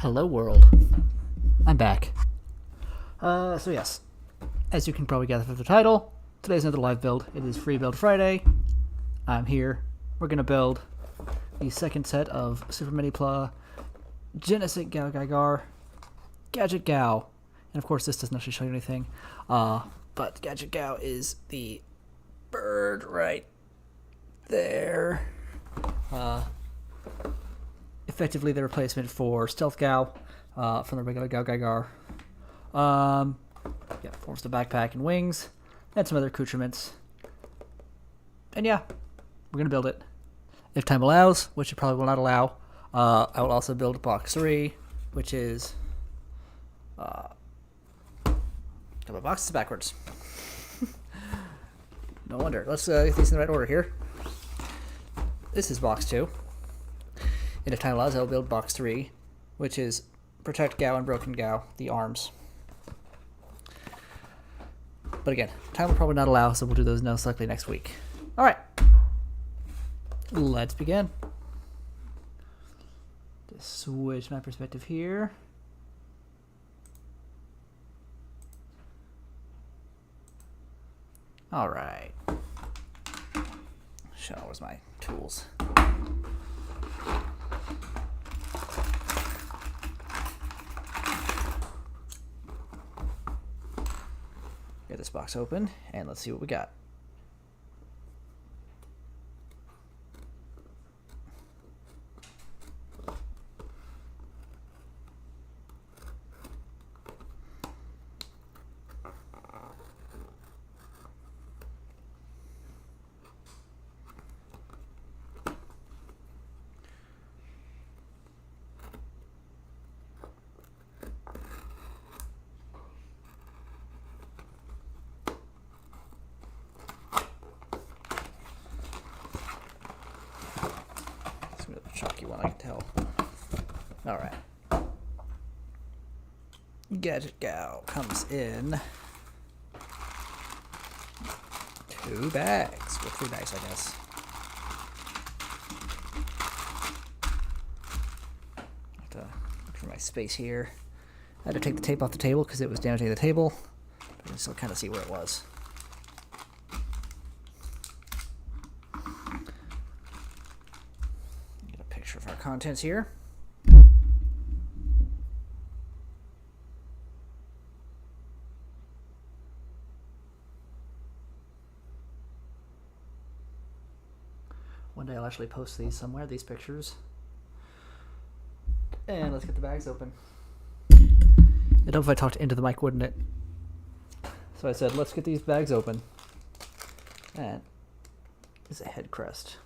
Hello world. I'm back. So yes, as you can probably gather from the title, today's another live build. It is Free Build Friday. I'm here. We're going to build the second set of Super Mini-Pla Genesic GaoGaiGar Gadget Gao. And of course this doesn't actually show you anything, but Gadget Gao is the bird right there. Effectively the replacement for Stealth Gao from the regular GaoGaiGar. Yeah, forms the backpack and wings, and some other accoutrements. And yeah, we're going to build it. If time allows, which it probably will not allow, I will also build box 3, which is... got my boxes backwards. No wonder. Let's get these in the right order here. This is box 2. And if time allows, I'll build box 3, which is Protect Gao and Broken Gao, the arms. But again, time will probably not allow, so we'll do those most likely next week. Alright. Let's begin. Just switch my perspective here. Alright. Where's my tools? Get this box open and let's see what we got. Chalky one, I can tell. Alright. Gadget Gao comes in 2 bags. Well, 3 bags, I guess. I have to look for my space here. I had to take the tape off the table because it was damaging the table. But I can still kind of see where it was. Of our contents here. One day I'll actually post these somewhere, these pictures. And let's get the bags open. It'd help if I talked into the mic, wouldn't it? So I said, let's get these bags open. And it's a head crest.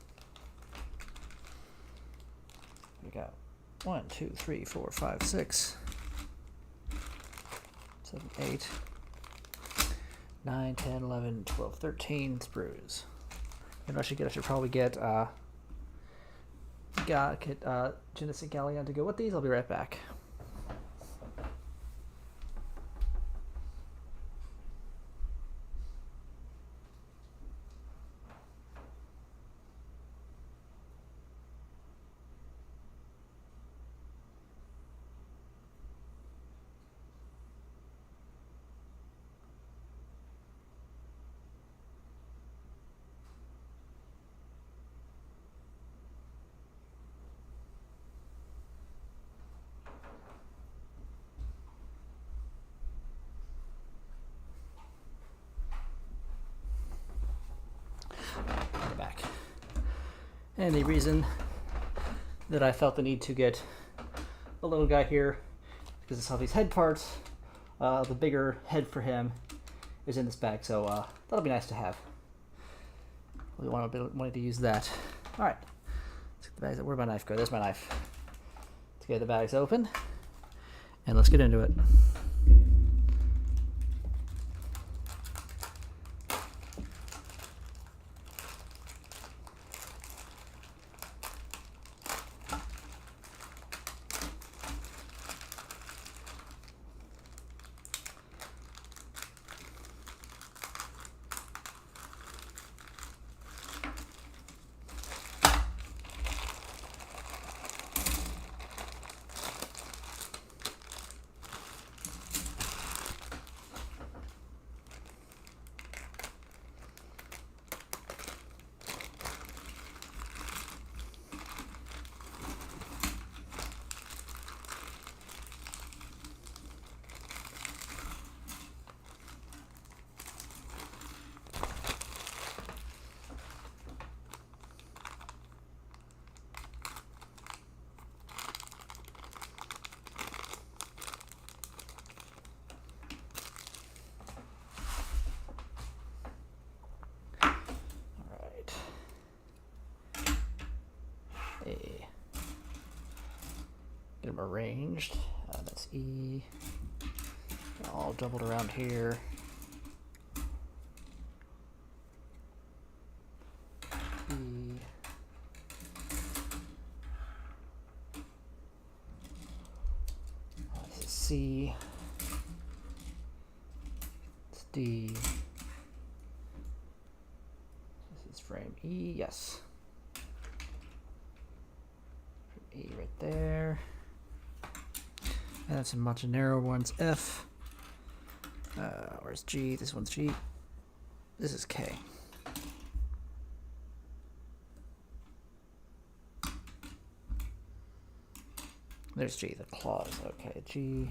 We got 1, 2, 3, 4, 5, 6, 7, 8, 9, 10, 11, 12, 13 sprues. And I should probably get Genesic Galleon to go with these. I'll be right back. Back. And the reason that I felt the need to get a little guy here because it's all these head parts. The bigger head for him is in this bag, so that'll be nice to have. We wanted to use that. All right, let's get the bags. Where'd my knife go? There's my knife. Let's get the bags open and let's get into it. them arranged. That's E. All doubled around here. E. This is C. It's D. This is frame E, yes. E right there. And some much narrower ones, F. Where's G? This one's G. This is K. There's G, the claws. Okay, G,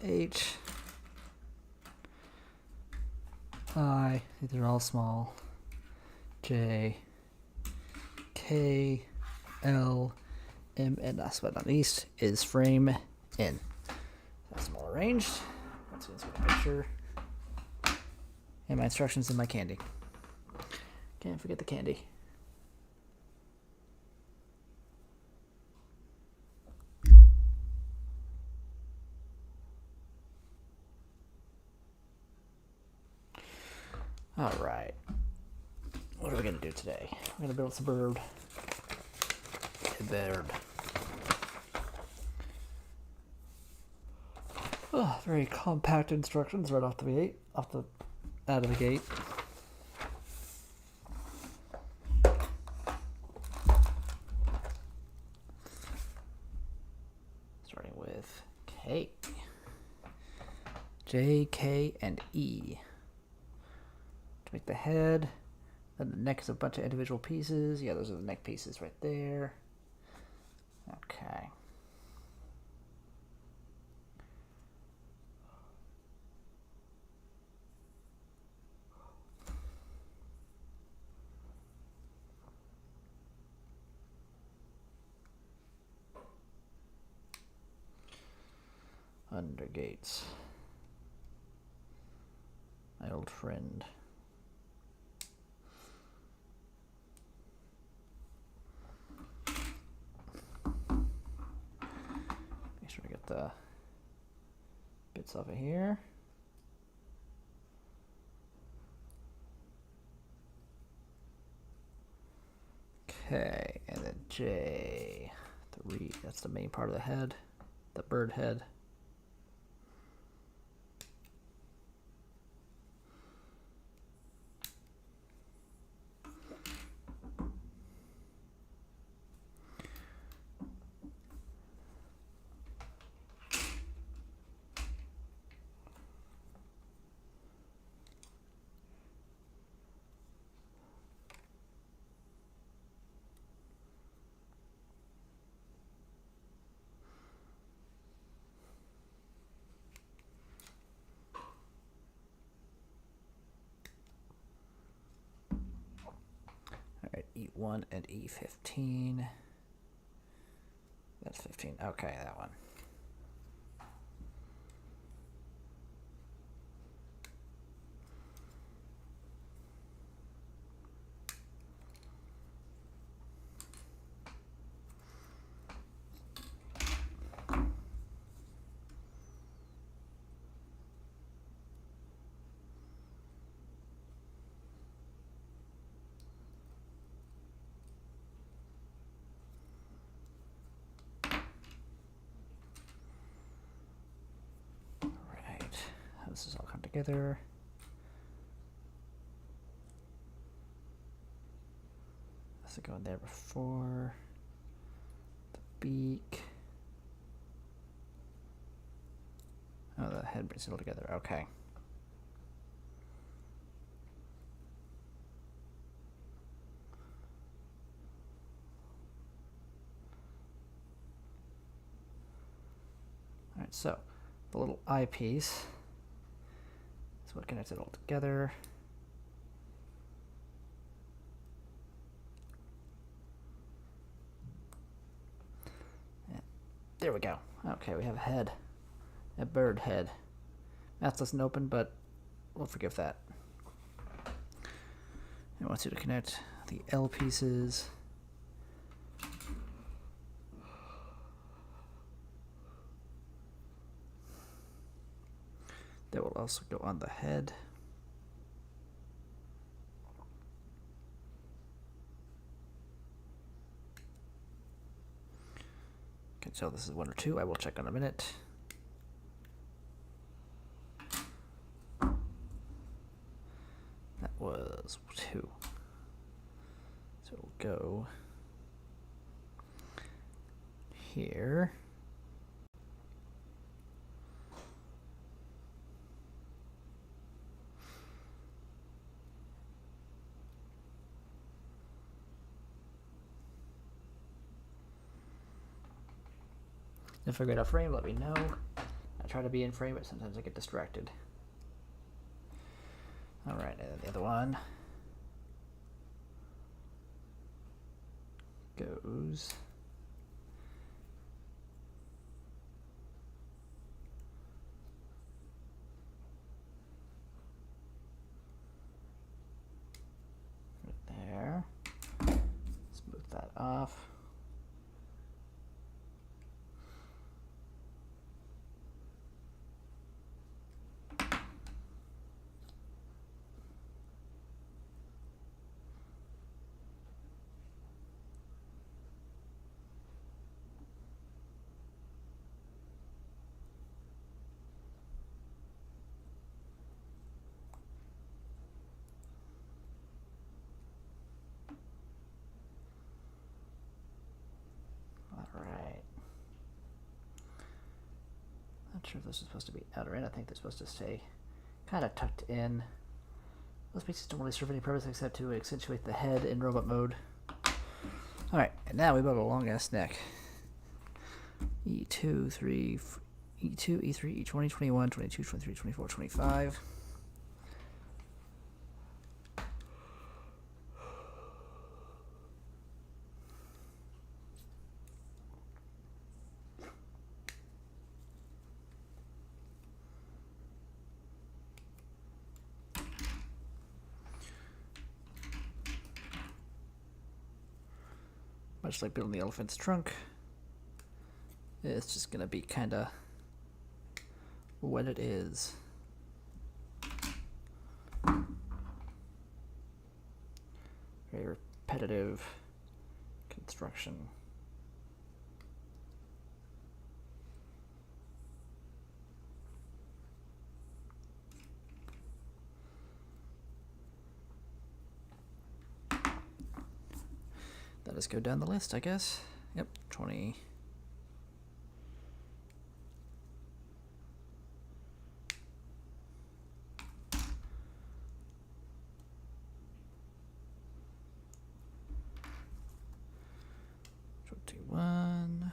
H, I, these are all small. J, K, L, M, and last but not least is frame N. That's them all arranged. Let's get a picture. And my instructions and my candy. Can't forget the candy. All right. What are we going to do today? We're going to build a bird. A bird. Oh, very compact instructions right off the gate. Out of the gate. Starting with K. J, K, and E. To make the head. Then the neck is a bunch of individual pieces. Yeah, those are the neck pieces right there. Okay. Undergates. My old friend. Make sure we get the bits off of here. Okay, and then J. That's the main part of the head, the bird head. Alright, E1 and E15. That's 15. Okay, that one. This has all come together. This will go in there before the beak. Oh, the head brings it all together. Okay. All right, so the little eyepiece. So what connects it all together. And there we go. Okay, we have a head. A bird head. Mouth doesn't open, but we'll forgive that. It wants you to connect the L pieces. That will also go on the head. Can tell this is 1 or 2. I will check in a minute. That was 2. So we'll go here. If I get a frame, let me know. I try to be in frame, but sometimes I get distracted. Alright, and then the other one goes right there. Smooth that off. Alright. Not sure if this is supposed to be out or in. I think they're supposed to stay kind of tucked in. Those pieces don't really serve any purpose except to accentuate the head in robot mode. Alright, and now we build a long ass neck. E2, 3, E2, E3, E20, 21, 22, 23, 24, 25. Much like building the elephant's trunk, it's just gonna be kind of what it is. Very repetitive construction. Let us go down the list, I guess. Yep, 20. One.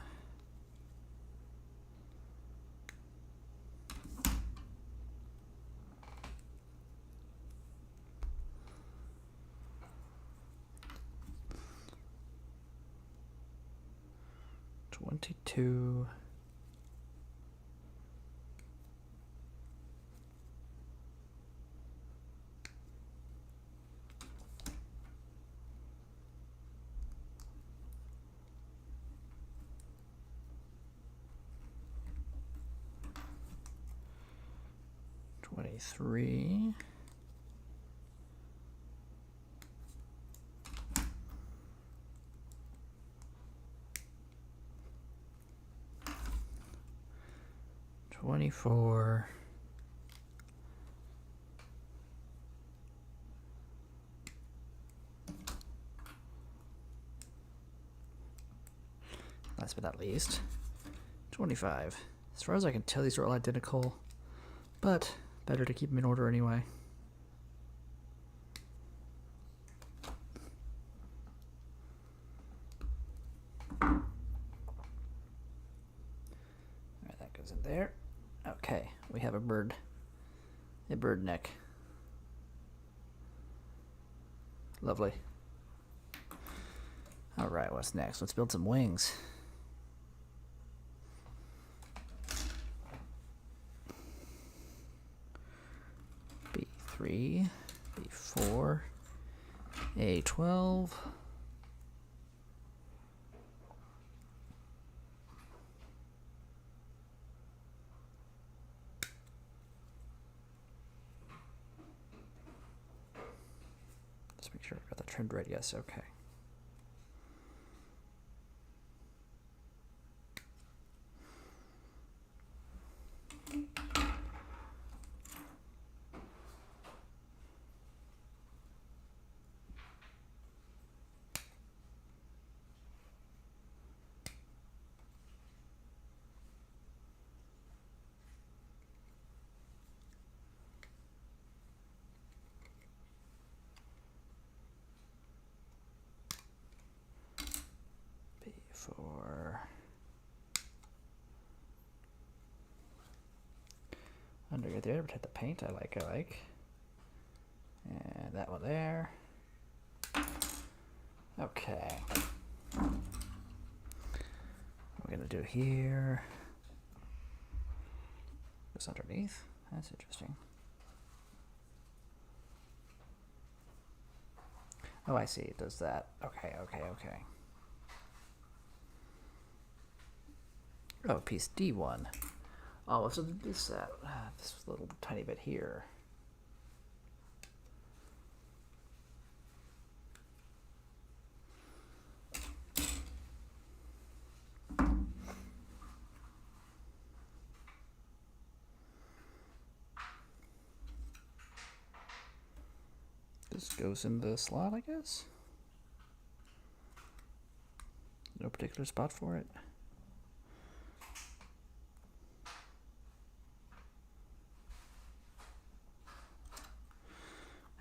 $22. $23. $24. Last but not least, 25. As far as I can tell, these are all identical, but better to keep them in order anyway. Alright, that goes in there. Okay, we have a bird neck. Lovely. Alright, what's next? Let's build some wings. B3, B4, A12. sure I got that trimmed right. Yes, okay. For under there, protect the paint. I like. And that one there. Okay. What we're gonna do here. This underneath. That's interesting. Oh, I see. It does that. Okay. Oh, piece D1. Oh, so this little tiny bit here. This goes in the slot, I guess. No particular spot for it.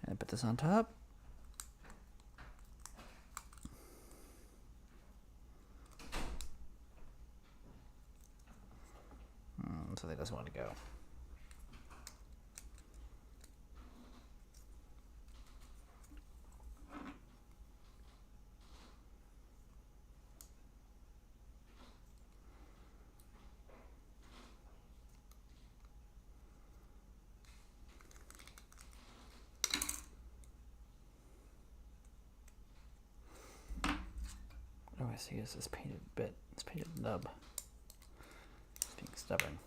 And put this on top. So that doesn't want to go. Oh, I see. It's this painted bit. This painted nub. It's being stubborn.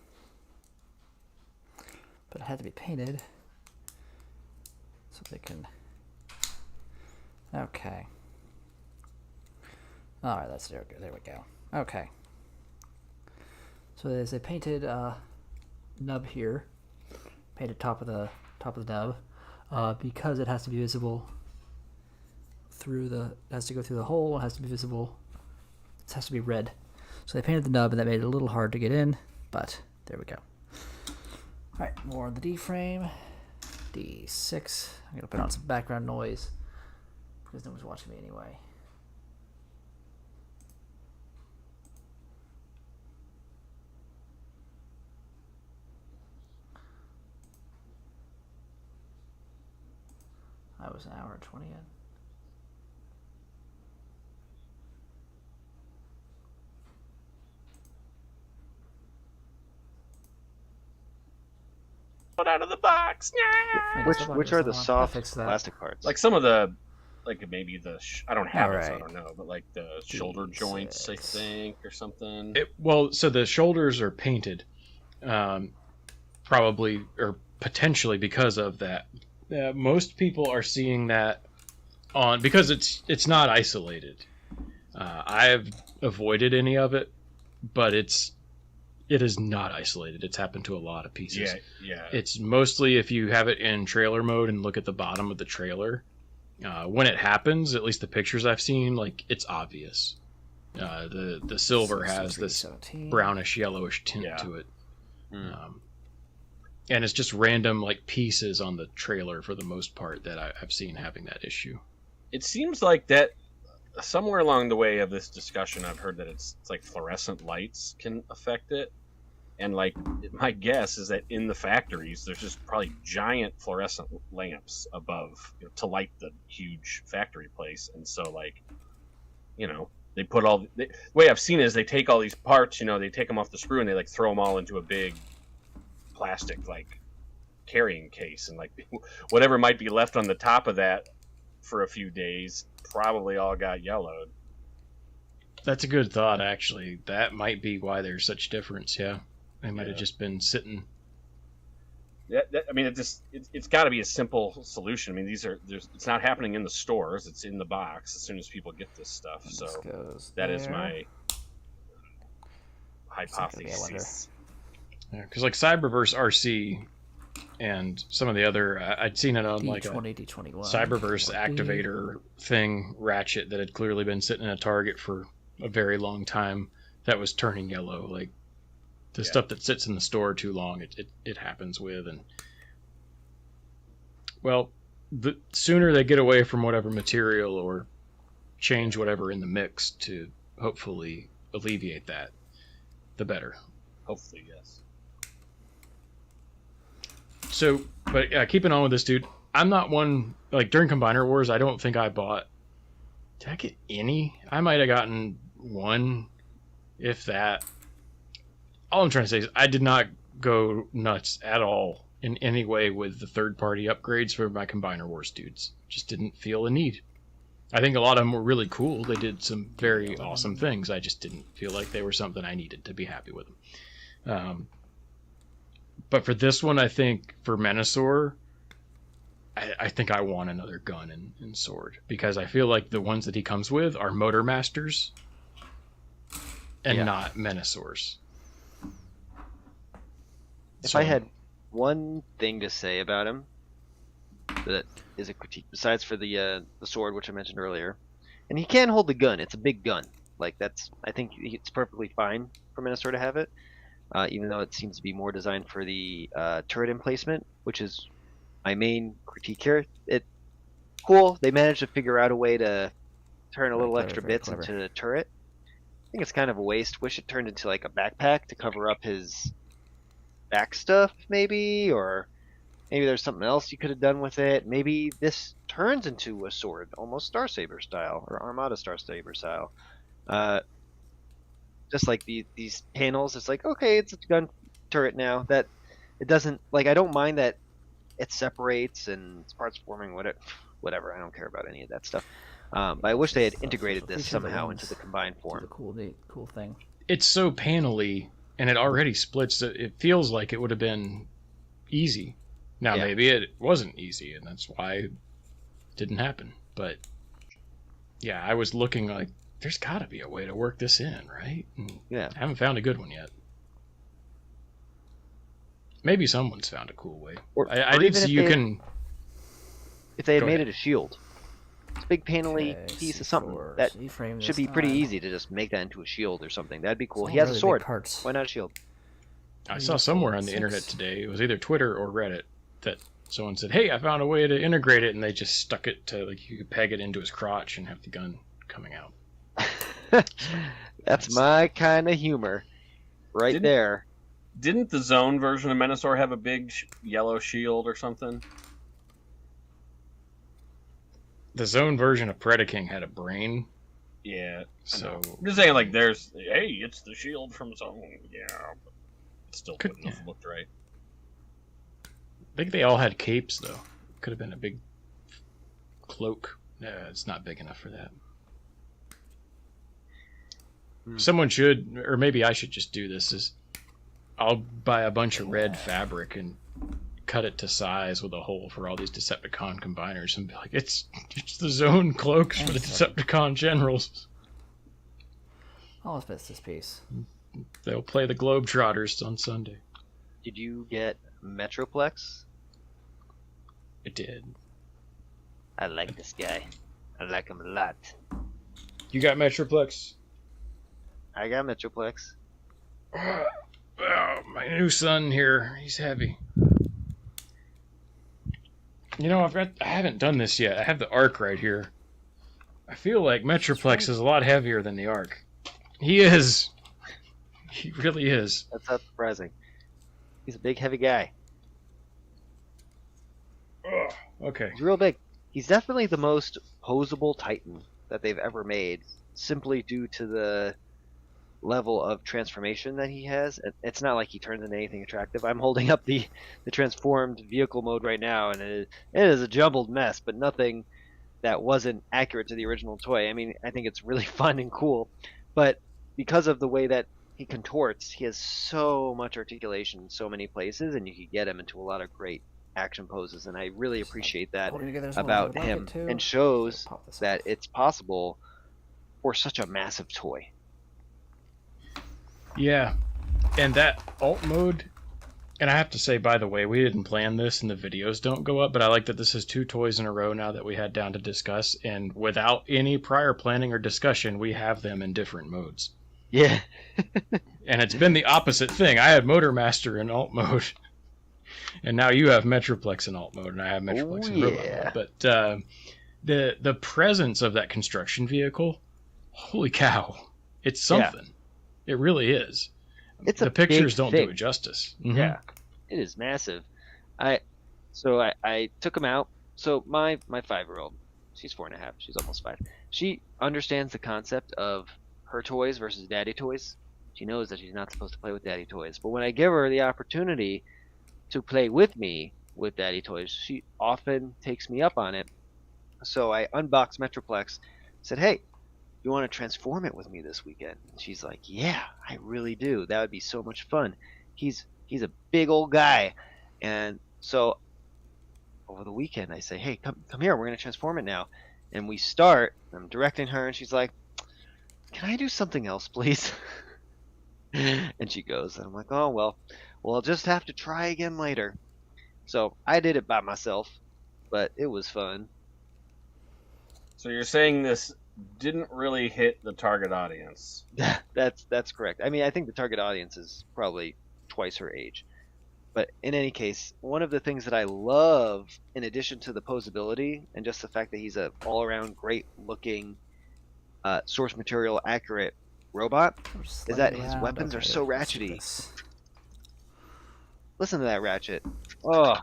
But it had to be painted so they can. Okay. All right, that's there. There we go. Okay. So there's a painted nub here. Painted top of the nub, because it has to be visible through the. It has to go through the hole. It has to be visible. It has to be red. So they painted the nub, and that made it a little hard to get in. But there we go. All right, more on the D frame. D6. I'm gonna put on some background noise because no one's watching me anyway. I was an hour and 20 in. Out of the box. Yeah. Which are the soft plastic parts? Like some of the, like maybe the I don't have it, so I don't know, but like the shoulder joints, I think, or something. Well, so the shoulders are painted, probably or potentially because of that. Most people are seeing that on because it's not isolated. I've avoided any of it, but it is not isolated. It's happened to a lot of pieces. Yeah. It's mostly if you have it in trailer mode and look at the bottom of the trailer. When it happens, at least the pictures I've seen, like it's obvious. The silver has this brownish yellowish tint to it. And it's just random like pieces on the trailer for the most part that I've seen having that issue. It seems like that somewhere along the way of this discussion, I've heard that it's like fluorescent lights can affect it. And like my guess is that in the factories, there's just probably giant fluorescent lamps above, to light the huge factory place. And so like, they put the way I've seen it is they take all these parts, they take them off the screw and they like throw them all into a big plastic like carrying case, and like whatever might be left on the top of that for a few days probably all got yellowed. That's a good thought, actually. That might be why there's such difference. Yeah, they might have just been sitting I mean, it's got to be a simple solution. I mean, it's not happening in the stores; it's in the box as soon as people get this stuff. So that is my hypothesis. Yeah, because like Cyberverse RC and some of the other, I'd seen it on like a Cyberverse activator thing ratchet that had clearly been sitting in a Target for a very long time that was turning yellow. Like the stuff that sits in the store too long, it happens with. And well, the sooner they get away from whatever material or change whatever in the mix to hopefully alleviate that, the better. Hopefully, yes. So, but keeping on with this, dude, I'm not one, like during Combiner Wars, I don't think I bought, did I get any? I might have gotten one, if that. All I'm trying to say is I did not go nuts at all in any way with the third-party upgrades for my Combiner Wars dudes. Just didn't feel a need. I think a lot of them were really cool. They did some very awesome things. I just didn't feel like they were something I needed to be happy with them. But for this one, I think for Menasor, I think I want another gun and sword. Because I feel like the ones that he comes with are Motor Masters and not Menasors. If I had one thing to say about him that is a critique, besides for the sword, which I mentioned earlier, and he can hold the gun. It's a big gun. Like I think it's perfectly fine for Menasor to have it. Even though it seems to be more designed for the turret emplacement, which is my main critique here. Cool, they managed to figure out a way to turn a little extra bits into the turret. I think it's kind of a waste. Wish it turned into like a backpack to cover up his back stuff, maybe, or maybe there's something else you could have done with it. Maybe this turns into a sword, almost Star Saber style, or Armada Star Saber style. Just like these panels, it's like, okay, it's a gun turret now. That it doesn't, like, I don't mind that it separates and it's parts forming, whatever. I don't care about any of that stuff. But I wish they had integrated this somehow into the combined form. Cool thing. It's so panely, and it already splits. So it feels like it would have been easy. Now, maybe it wasn't easy, and that's why it didn't happen. But yeah, I was looking like, there's got to be a way to work this in, right? And I haven't found a good one yet. Maybe someone's found a cool way. I did see you can... If they had made it a shield. It's a big panely piece of something. That should be pretty easy to just make that into a shield or something. That'd be cool. He has a sword. Why not a shield? I saw somewhere on the internet today, it was either Twitter or Reddit, that someone said, hey, I found a way to integrate it, and they just stuck it to, like, you could peg it into his crotch and have the gun coming out. That's my kind of humor, there. Didn't the Zone version of Menasor have a big yellow shield or something? The Zone version of Predaking had a brain. Yeah. So I'm just saying, like, it's the shield from Zone. Yeah, but it still wouldn't have looked right. I think they all had capes, though. Could have been a big cloak. No, it's not big enough for that. Someone should, or maybe I should just do this, is I'll buy a bunch of red fabric and cut it to size with a hole for all these Decepticon combiners and be like, it's the Zone cloaks for the Decepticon generals. All fits this piece. They'll play the Globetrotters on Sunday. Did you get Metroplex? I did. I like this guy. I like him a lot. You got Metroplex? I got Metroplex. Oh, my new son here, he's heavy. You know, I haven't done this yet. I have the Arc right here. I feel like Metroplex is a lot heavier than the Arc. He is. He really is. That's not surprising. He's a big, heavy guy. Oh, okay. He's real big. He's definitely the most posable Titan that they've ever made, simply due to the level of transformation that he has. It's not like he turns into anything attractive. I'm holding up the transformed vehicle mode right now, and it is a jumbled mess, but nothing that wasn't accurate to the original toy. I mean, I think it's really fun and cool, but because of the way that he contorts. He has so much articulation in so many places, and you can get him into a lot of great action poses. And I really appreciate that Holding together is one I about would like him, it too. and shows Pop this that off. it's possible for such a massive toy. Yeah, and that alt mode, and I have to say, by the way, we didn't plan this and the videos don't go up, but I like that this is 2 toys in a row now that we had down to discuss, and without any prior planning or discussion, we have them in different modes. Yeah. And it's been the opposite thing. I had Motor Master in alt mode, and now you have Metroplex in alt mode, and I have Metroplex in robot mode. But the presence of that construction vehicle, holy cow, it's something. It really is. It's the pictures don't do it justice. Mm-hmm. Yeah, it is massive. I took him out. So my 5-year-old, she's 4.5. She's almost 5. She understands the concept of her toys versus daddy toys. She knows that she's not supposed to play with daddy toys. But when I give her the opportunity to play with me with daddy toys, she often takes me up on it. So I unboxed Metroplex, said, "Hey, you want to transform it with me this weekend?" And she's like, "Yeah, I really do. That would be so much fun." He's a big old guy. And so over the weekend I say, "Hey, come here, we're going to transform it now." And we start, I'm directing her, and she's like, "Can I do something else, please?" And she goes, and I'm like, "Oh, well, I'll just have to try again later." So I did it by myself, but it was fun. So you're saying this didn't really hit the target audience? That's correct. I mean, I think the target audience is probably twice her age. But in any case, one of the things that I love, in addition to the posability and just the fact that he's a all-around great-looking, source material accurate robot, is that his weapons are so ratchety. Listen to that ratchet. Oh,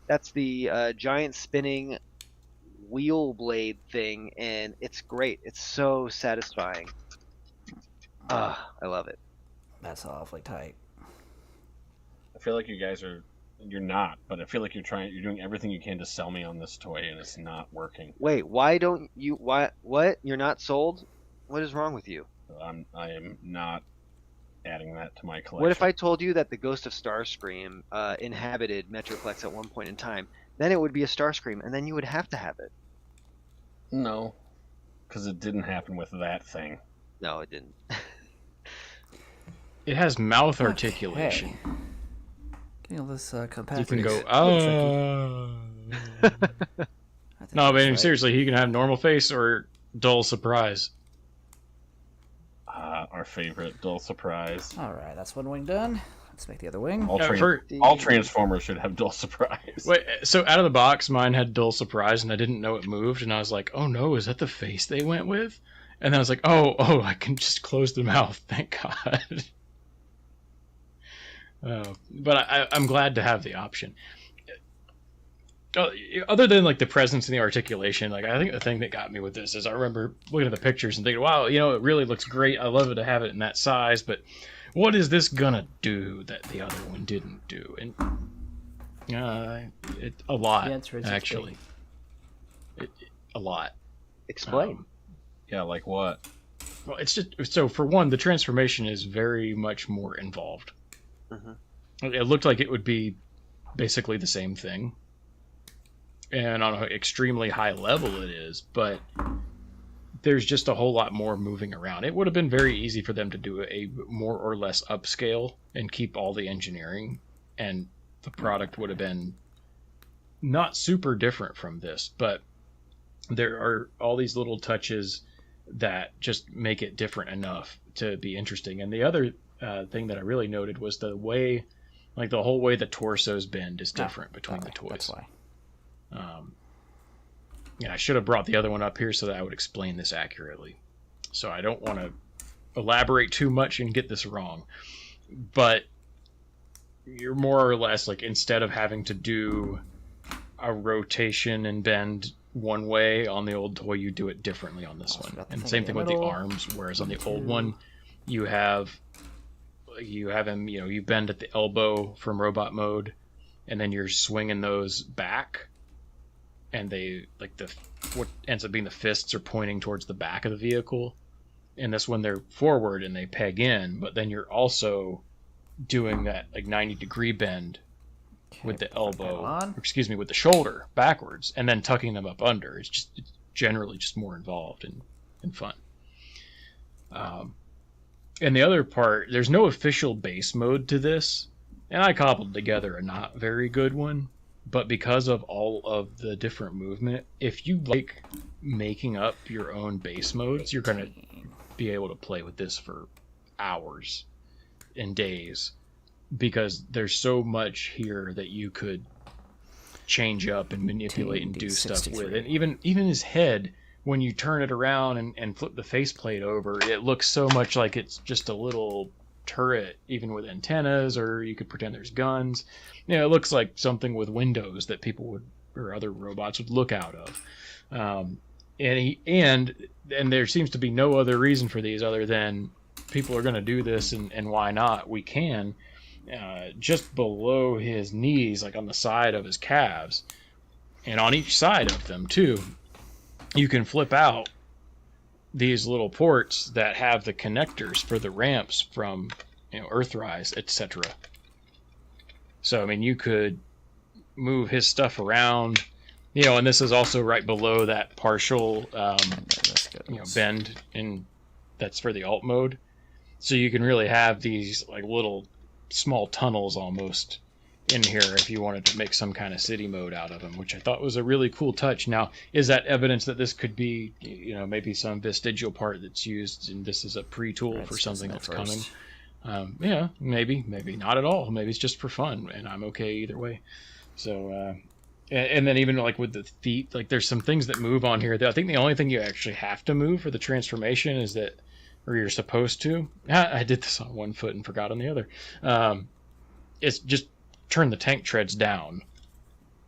that's the giant spinning wheel blade thing, and it's great. It's so satisfying. I love it. That's awfully tight. I feel like you guys are. You're not, but I feel like you're doing everything you can to sell me on this toy, and it's not working. Wait, why don't you? What? You're not sold? What is wrong with you? I am not adding that to my collection. What if I told you that the Ghost of Starscream inhabited Metroplex at one point in time? Then it would be a Starscream, and then you would have to have it. No, because it didn't happen with that thing. No, it didn't. It has mouth articulation. Getting all this You capacity. can go, oh. No, but seriously, he can have normal face or dull surprise. Our favorite dull surprise. All right, that's one wing done. Let's make the other wing. All Transformers should have dull surprise. Wait, so out of the box, mine had dull surprise, and I didn't know it moved, and I was like, oh no, is that the face they went with? And then I was like, oh, I can just close the mouth, thank God. But I'm glad to have the option. Other than like the presence and the articulation, like I think the thing that got me with this is I remember looking at the pictures and thinking, wow, it really looks great. I love it to have it in that size, but what is this gonna do that the other one didn't do? And a lot, actually. A lot. Explain. Yeah, like what? Well, it's just so for one, the transformation is very much more involved. Mm-hmm. It looked like it would be basically the same thing. And on an extremely high level it is, but there's just a whole lot more moving around. It would have been very easy for them to do a more or less upscale and keep all the engineering, and the product would have been not super different from this, but there are all these little touches that just make it different enough to be interesting. And the other thing that I really noted was the way, like the whole way the torsos bend is different between the toys. That's why. I should have brought the other one up here so that I would explain this accurately. So I don't want to elaborate too much and get this wrong. But you're more or less like, instead of having to do a rotation and bend one way on the old toy, you do it differently on this one. And same thing with the arms, whereas on the old one you have him, you bend at the elbow from robot mode, and then you're swinging those back, and they what ends up being the fists are pointing towards the back of the vehicle, and that's when they're forward and they peg in, but then you're also doing that like 90-degree bend with the elbow, with the shoulder backwards, and then tucking them up under. It's generally just more involved and fun. And the other part, there's no official base mode to this, and I cobbled together a not very good one, but because of all of the different movement, if you like making up your own base modes, you're going to be able to play with this for hours and days, because there's so much here that you could change up and manipulate and do stuff with. And even his head, when you turn it around and flip the faceplate over, it looks so much like it's just a little turret, even with antennas, or you could pretend there's guns. It looks like something with windows that people would, or other robots would look out of. And there seems to be no other reason for these other than people are going to do this, and why not? We can. Just below his knees, like on the side of his calves, and on each side of them too, you can flip out these little ports that have the connectors for the ramps from Earthrise, etc. So I mean, you could move his stuff around, and this is also right below that partial bend in that's for the alt mode. So you can really have these like little small tunnels almost in here if you wanted to make some kind of city mode out of them, which I thought was a really cool touch. Now, is that evidence that this could be, maybe some vestigial part that's used and this is a pre-tool for something that's coming? Yeah, maybe not at all. Maybe it's just for fun, and I'm okay either way. So, and then even like with the feet, like there's some things that move on here that I think the only thing you actually have to move for the transformation is that, or you're supposed to. I did this on one foot and forgot on the other. It's just turn the tank treads down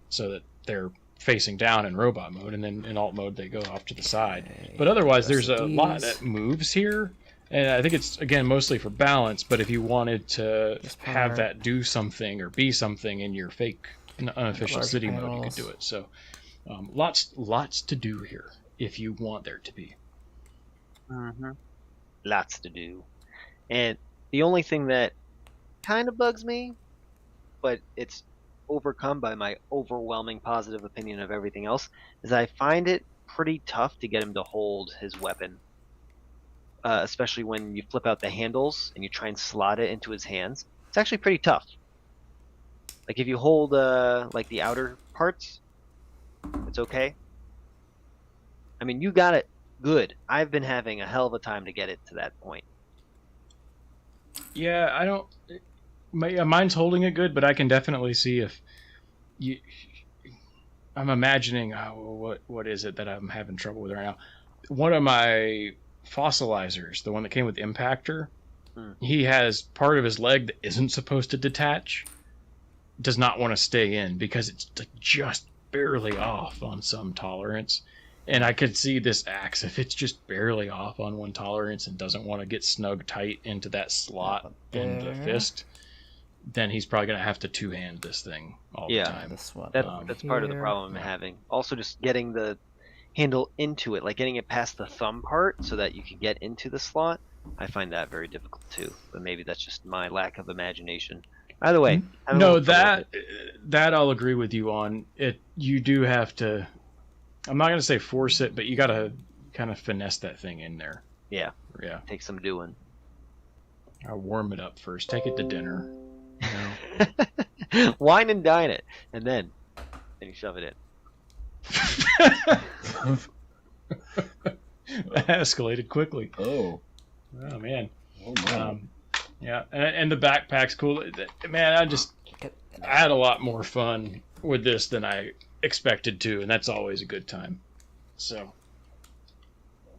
so that they're facing down in robot mode, and then in alt mode they go off to the side. But otherwise, there's a lot that moves here, and I think it's, again, mostly for balance, but if you wanted to have that do something or be something in your fake unofficial city mode, you could do it. So lots to do here if you want there to be. Mm-hmm. Lots to do. And the only thing that kind of bugs me, but it's overcome by my overwhelming positive opinion of everything else, is I find it pretty tough to get him to hold his weapon. Especially when you flip out the handles and you try and slot it into his hands. It's actually pretty tough. Like if you hold like the outer parts, it's okay. I mean, you got it good. I've been having a hell of a time to get it to that point. Yeah, I don't. Mine's holding it good, but I can definitely see if you. I'm imagining what is it that I'm having trouble with right now. One of my fossilizers, the one that came with Impactor, he has part of his leg that isn't supposed to detach. Does not want to stay in because it's just barely off on some tolerance. And I could see this axe, if it's just barely off on one tolerance and doesn't want to get snug tight into that slot in the fist, then he's probably going to have to two-hand this thing all the time. That's part of the problem I'm having. Also, just getting the handle into it, like getting it past the thumb part so that you can get into the slot, I find that very difficult too. But maybe that's just my lack of imagination. Either way. No, that I'll agree with you on. You do have to... I'm not going to say force it, but you got to kind of finesse that thing in there. Yeah. Take some doing. I'll warm it up first. Take it to dinner. Wine and dine it. And then you shove it in. That escalated quickly. Oh man. Oh, man. Yeah, and the backpack's cool. Man, I had a lot more fun with this than I expected to, and that's always a good time. So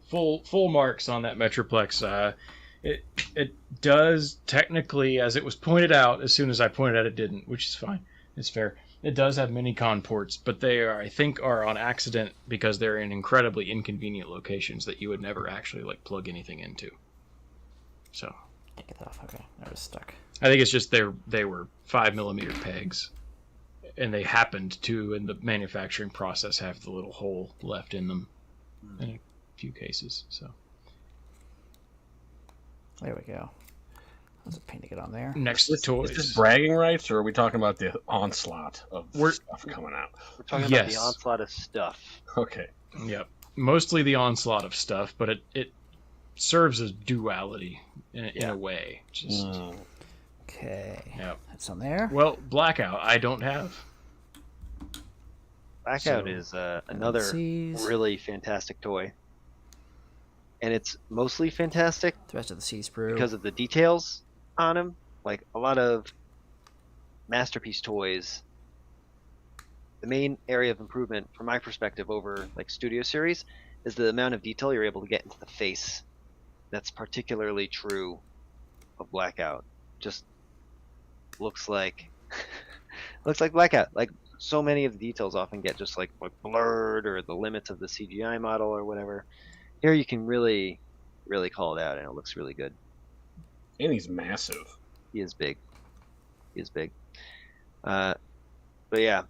full marks on that Metroplex. It does technically, as it was pointed out, as soon as I pointed out it didn't, which is fine. It's fair. It does have mini-con ports, but they I think are on accident because they're in incredibly inconvenient locations that you would never actually plug anything into. So get that off. Okay, I was stuck. I think it's just they were 5mm pegs, and they happened to, in the manufacturing process, have the little hole left in them in a few cases. So There we go. How's it painting it on there? Next to toys. Is this bragging rights, or are we talking about the onslaught of We're- stuff coming out? We're talking about the Yes. onslaught of stuff. Okay. Yep. Mostly the onslaught of stuff, but it serves as duality in a way. Just Okay. Yep. That's on there. Well, Blackout I don't have. Blackout So- is another Seas. really fantastic toy. And it's mostly fantastic The rest of the sea sprue. because of the details on him. Like a lot of masterpiece toys, the main area of improvement from my perspective over like Studio Series is the amount of detail you're able to get into the face. That's particularly true of Blackout. Just looks like Blackout. Like so many of the details often get just like blurred or the limits of the CGI model or whatever. Here you can really call it out and it looks really good. And he's massive. He is big. He is big. But yeah,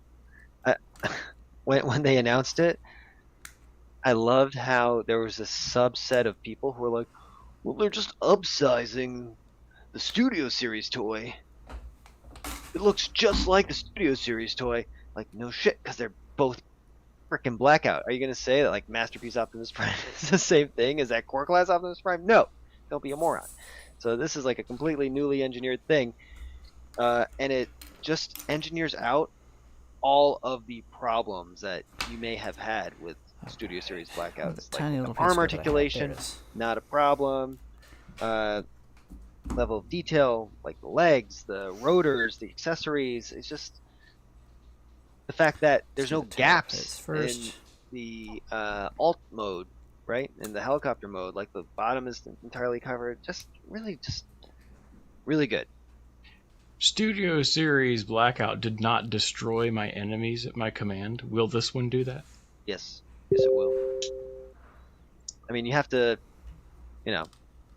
when they announced it, I loved how there was a subset of people who were like, "Well, they're just upsizing the Studio Series toy. It looks just like the Studio Series toy." Like, no shit, because they're both freaking Blackout. Are you gonna say that like Masterpiece Optimus Prime is the same thing as that Core Class Optimus Prime? No, don't be a moron. So this is like a completely newly engineered thing, and it just engineers out all of the problems that you may have had with Studio Series Blackout. The It's tiny like little the arm piece of it I have. There articulation, it is. not a problem. Level of detail, like the legs, the rotors, the accessories. It's just the fact that there's no Let's do the tail plates gaps first. in the alt mode, right? In the helicopter mode, like the bottom is entirely covered. Just really good. Studio Series Blackout did not destroy my enemies at my command. Will this one do that? Yes, it will. I mean, you have to,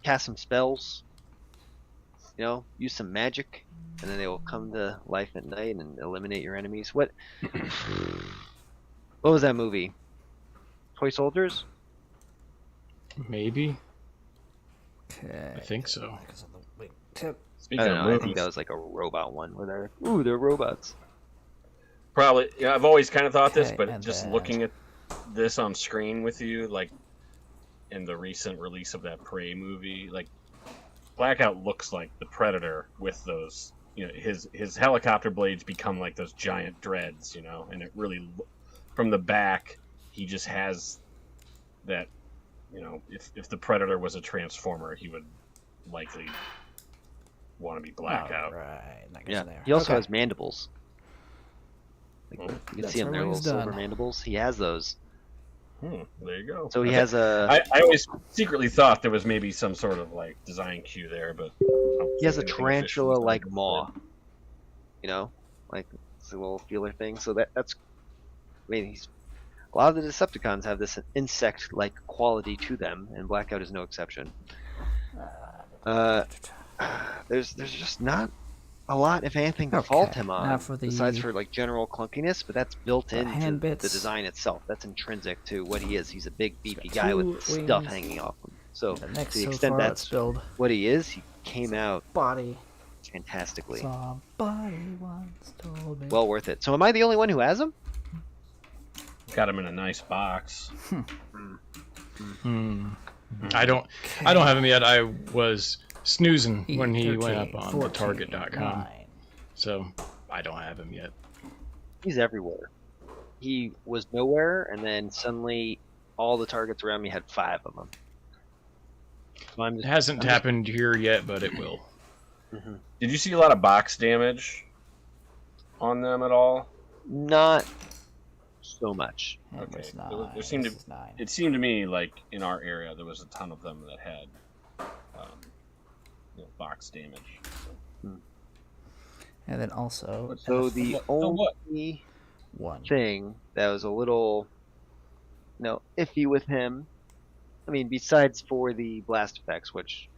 cast some spells. Use some magic, and then they will come to life at night and eliminate your enemies. What was that movie? Toy Soldiers? Maybe. Okay. I think so. Because of the wing tip. Speaking I don't of know. I movies, think that was like a robot one where they're robots. probably. Yeah, I've always kind of thought this, Okay, but and just then- looking at this on screen with you, like in the recent release of that Prey movie, like Blackout looks like the Predator with those. His helicopter blades become like those giant dreads, and it really, from the back, he just has that. If the Predator was a Transformer, he would likely want to be Blackout. Right. That goes Yeah. in there. He also Okay. has mandibles. Like, Oh, you can that's see them. where They're little he's silver done. mandibles. He has those. There you go. So he I has a I always secretly thought there was maybe some sort of like design cue there, but I don't he has see a anything tarantula-like officially maw. Like it's a little feeler thing. So that's. I mean, a lot of the Decepticons have this insect-like quality to them, and Blackout is no exception. There's just not a lot, if anything, to fault Okay, him now on, for the- besides for like general clunkiness. But that's built the into hand the bits. design itself. That's intrinsic to what he is. He's a big, beefy got guy with two stuff wings. hanging off him. So The to next the so extent far, that's let's build what he is, he came out body. fantastically. Somebody once told me. Well worth it. So am I the only one who has him? Got him in a nice box. I don't have him yet. I was snoozing when he went up 13, on 14, the Target.com. 9. So I don't have him yet. He's everywhere. He was nowhere, and then suddenly all the targets around me had 5 of them. So It hasn't happened here yet, but it will. Did you see a lot of box damage on them at all? Not so much. And Okay. it's There seemed to- This is 9. It seemed to me like in our area there was a ton of them that had box damage. And then also So the what? only 1. thing that was a little, iffy with him, I mean, besides for the blast effects, which,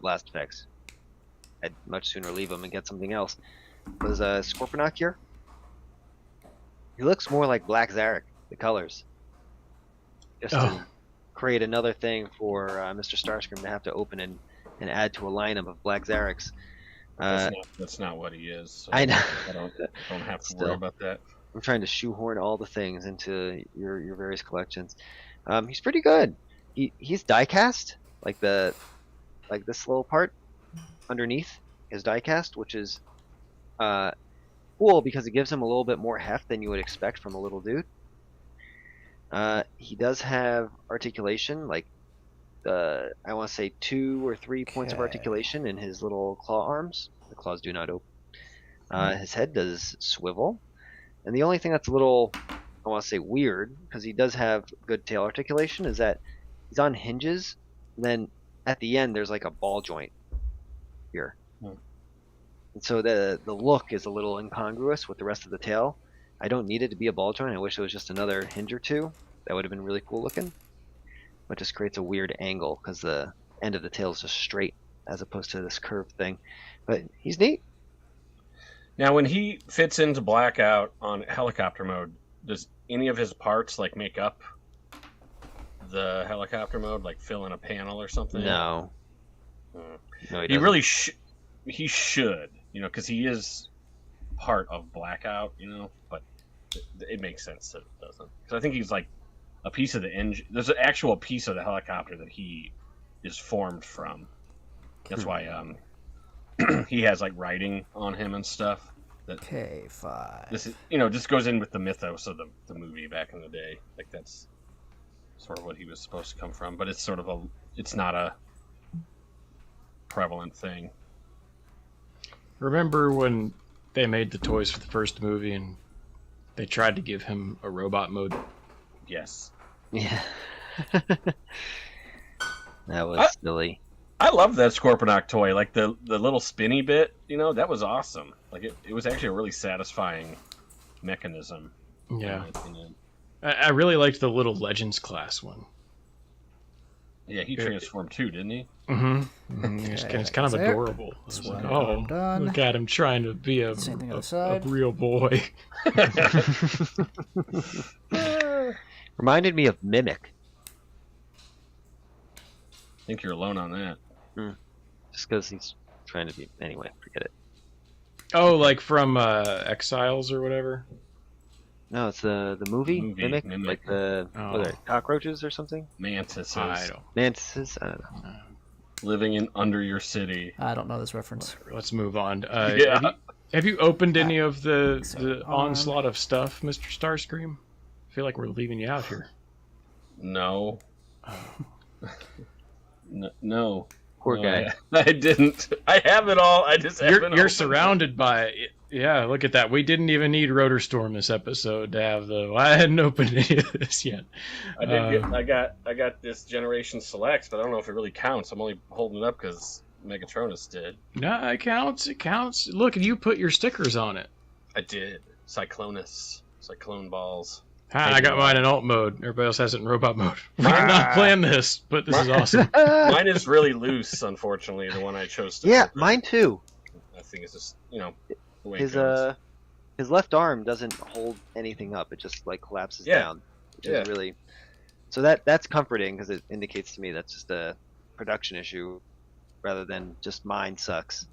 blast effects, I'd much sooner leave them and get something else, was Scorponok here. He looks more like Black Zarek, the colors. Just to create another thing for Mr. Starscream to have to open and and add to a lineup of Black Zareks. That's not what he is. So I know. I don't have to Still. worry about that. I'm trying to shoehorn all the things into your various collections. He's pretty good. He's die cast, like this little part underneath is die cast, which is cool because it gives him a little bit more heft than you would expect from a little dude. He does have articulation, like I want to say 2 or 3 points of articulation in his little claw arms. The claws do not open. His head does swivel. And the only thing that's a little, I want to say weird, because he does have good tail articulation, is that he's on hinges. And then at the end, there's like a ball joint here. And so the look is a little incongruous with the rest of the tail. I don't need it to be a ball joint. I wish it was just another hinge or two. That would have been really cool looking. But just creates a weird angle because the end of the tail is just straight as opposed to this curved thing. But he's neat. Now, when he fits into Blackout on helicopter mode, does any of his parts like make up the helicopter mode, like fill in a panel or something? No. No, he really he should, because he is part of Blackout, but it makes sense that it doesn't. Because I think he's like a piece of the engine. There's an actual piece of the helicopter that he is formed from. That's why he has like writing on him and stuff. Okay, 5. This is, just goes in with the mythos of the movie back in the day. Like that's sort of what he was supposed to come from, but it's it's not a prevalent thing. Remember when they made the toys for the first movie and they tried to give him a robot mode? Yes. Yeah. That was silly. I love that Scorponok toy. Like the little spinny bit, that was awesome. Like it was actually a really satisfying mechanism. Yeah. I really liked the little Legends class one. Yeah, he transformed too, didn't he? Mm-hmm. It's kind of adorable. I was like, oh, look at him trying to be a real boy. Reminded me of Mimic. I think you're alone on that. Just because he's trying to be... Anyway, forget it. Oh, like from Exiles or whatever? No, it's the movie Mimic? Like the what are they, cockroaches or something? Mantises. Mantises? I don't know. Living under your city. I don't know this reference. Let's move on. Yeah. Have you opened any of the onslaught of stuff, Mr. Starscream? I feel like we're leaving you out here. No. No. Poor guy. I didn't. I have it all. I just haven't. You're surrounded by it. Yeah, look at that. We didn't even need Rotor Storm this episode to have I hadn't opened any of this yet. I did I got this Generation Selects, but I don't know if it really counts. I'm only holding it up because Megatronus did. No, it counts. It counts. Look, you put your stickers on it. I did. Cyclone balls. I got mine in alt mode. Everybody else has it in robot mode. We did not plan this, but this is awesome. Mine is really loose, unfortunately, the one I chose to. Yeah, mine too. I think it's just, the way his left arm doesn't hold anything up. It just like collapses down, which is really. So that's comforting because it indicates to me that's just a production issue rather than just mine sucks.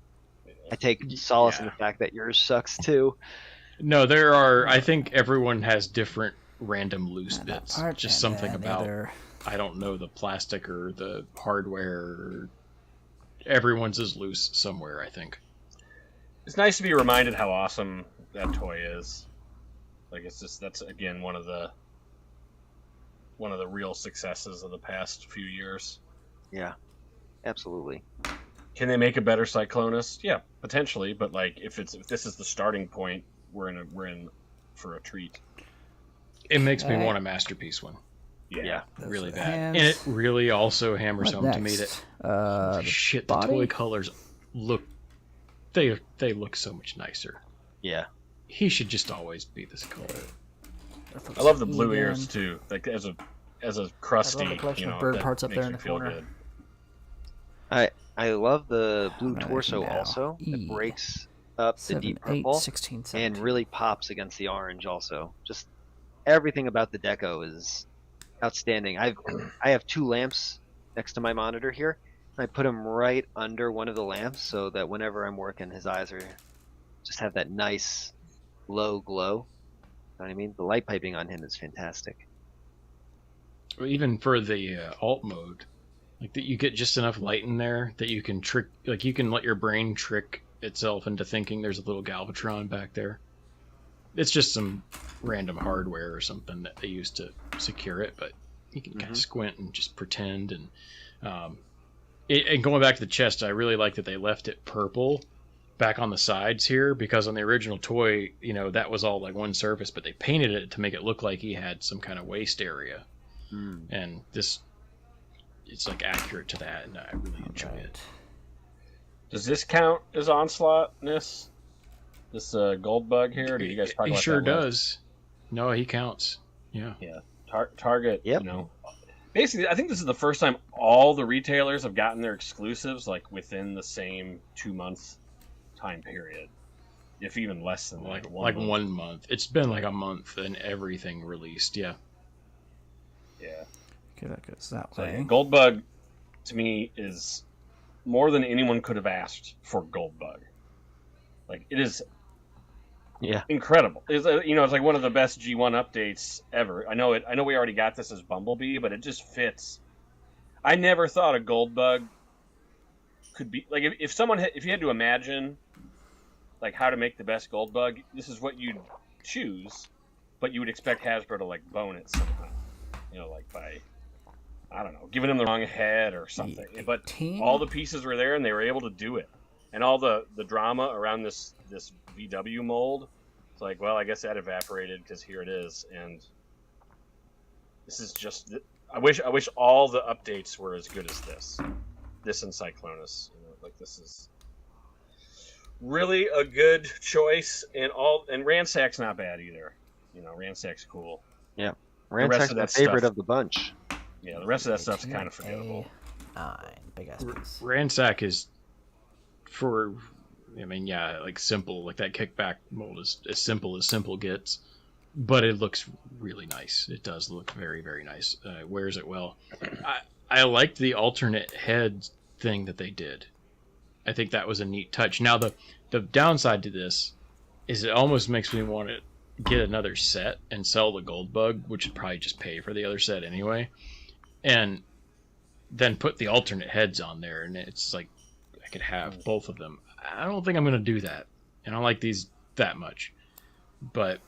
I take solace in the fact that yours sucks too. No, I think everyone has different random loose bits. Just something about, I don't know, the plastic or the hardware. Everyone's is loose somewhere, I think. It's nice to be reminded how awesome that toy is. Like that's again one of the real successes of the past few years. Yeah, absolutely. Can they make a better Cyclonus? Yeah, potentially. But like, if this is the starting point, we're in for a treat. It makes me want a Masterpiece one. Yeah, really bad. And it really also hammers home to me that the toy colors look they look so much nicer. Yeah. He should just always be this color. I love the blue ears too. Like as a crusty, I love the collection of bird parts up there in the corner. Good. I love the blue torso also. It breaks up the deep purple 16, and really pops against the orange also. Just everything about the deco is outstanding. I have 2 lamps next to my monitor here, I put him right under one of the lamps so that whenever I'm working, his eyes are just have that nice low glow. You know what I mean? The light piping on him is fantastic. Even for the alt mode, like that, you get just enough light in there that you can trick, like you can let your brain trick itself into thinking there's a little Galvatron back there. It's just some random hardware or something that they use to secure it, but you can kind of squint and just pretend. And and going back to the chest, I really like that they left it purple back on the sides here, because on the original toy, you know, that was all like one surface, but they painted it to make it look like he had some kind of waist area. And this, it's like accurate to that, and I really enjoy it. Does this count as onslaught-ness? This gold bug here? Or do you guys talk He about sure that last? does. No, he counts. Yeah. Yeah. Target. Yep. You know. Basically, I think this is the first time all the retailers have gotten their exclusives like within the same 2-month time period, if even less than Like one month. 1 month. It's been like a month and everything released. Yeah. Yeah. Okay, that goes that So, way. Goldbug, to me, is more than anyone could have asked for Goldbug. Like, it is incredible. It's it's like one of the best G1 updates ever. I know we already got this as Bumblebee, but it just fits. I never thought a Goldbug could be like if you had to imagine like how to make the best Goldbug, this is what you'd choose, but you would expect Hasbro to like bone it somehow. Like by, I don't know, giving him the wrong head or something. But all the pieces were there, and they were able to do it. And all the drama around this VW mold, it's like, well, I guess that evaporated because here it is. And this is just, I wish all the updates were as good as this. This and Cyclonus. This is really a good choice. And Ransac's not bad either. Ransac's cool. Yeah. Ransac's my favorite of the bunch. Yeah, the rest of that stuff's kind of forgettable. 9, big ass piece. Ransack is like simple. Like that kickback mold is as simple gets, but it looks really nice. It does look very, very nice. Wears it well. I liked the alternate head thing that they did. I think that was a neat touch. Now the downside to this is it almost makes me want to get another set and sell the Goldbug, which would probably just pay for the other set anyway, and then put the alternate heads on there, and it's like I could have both of them. I don't think I'm going to do that. I don't like these that much, but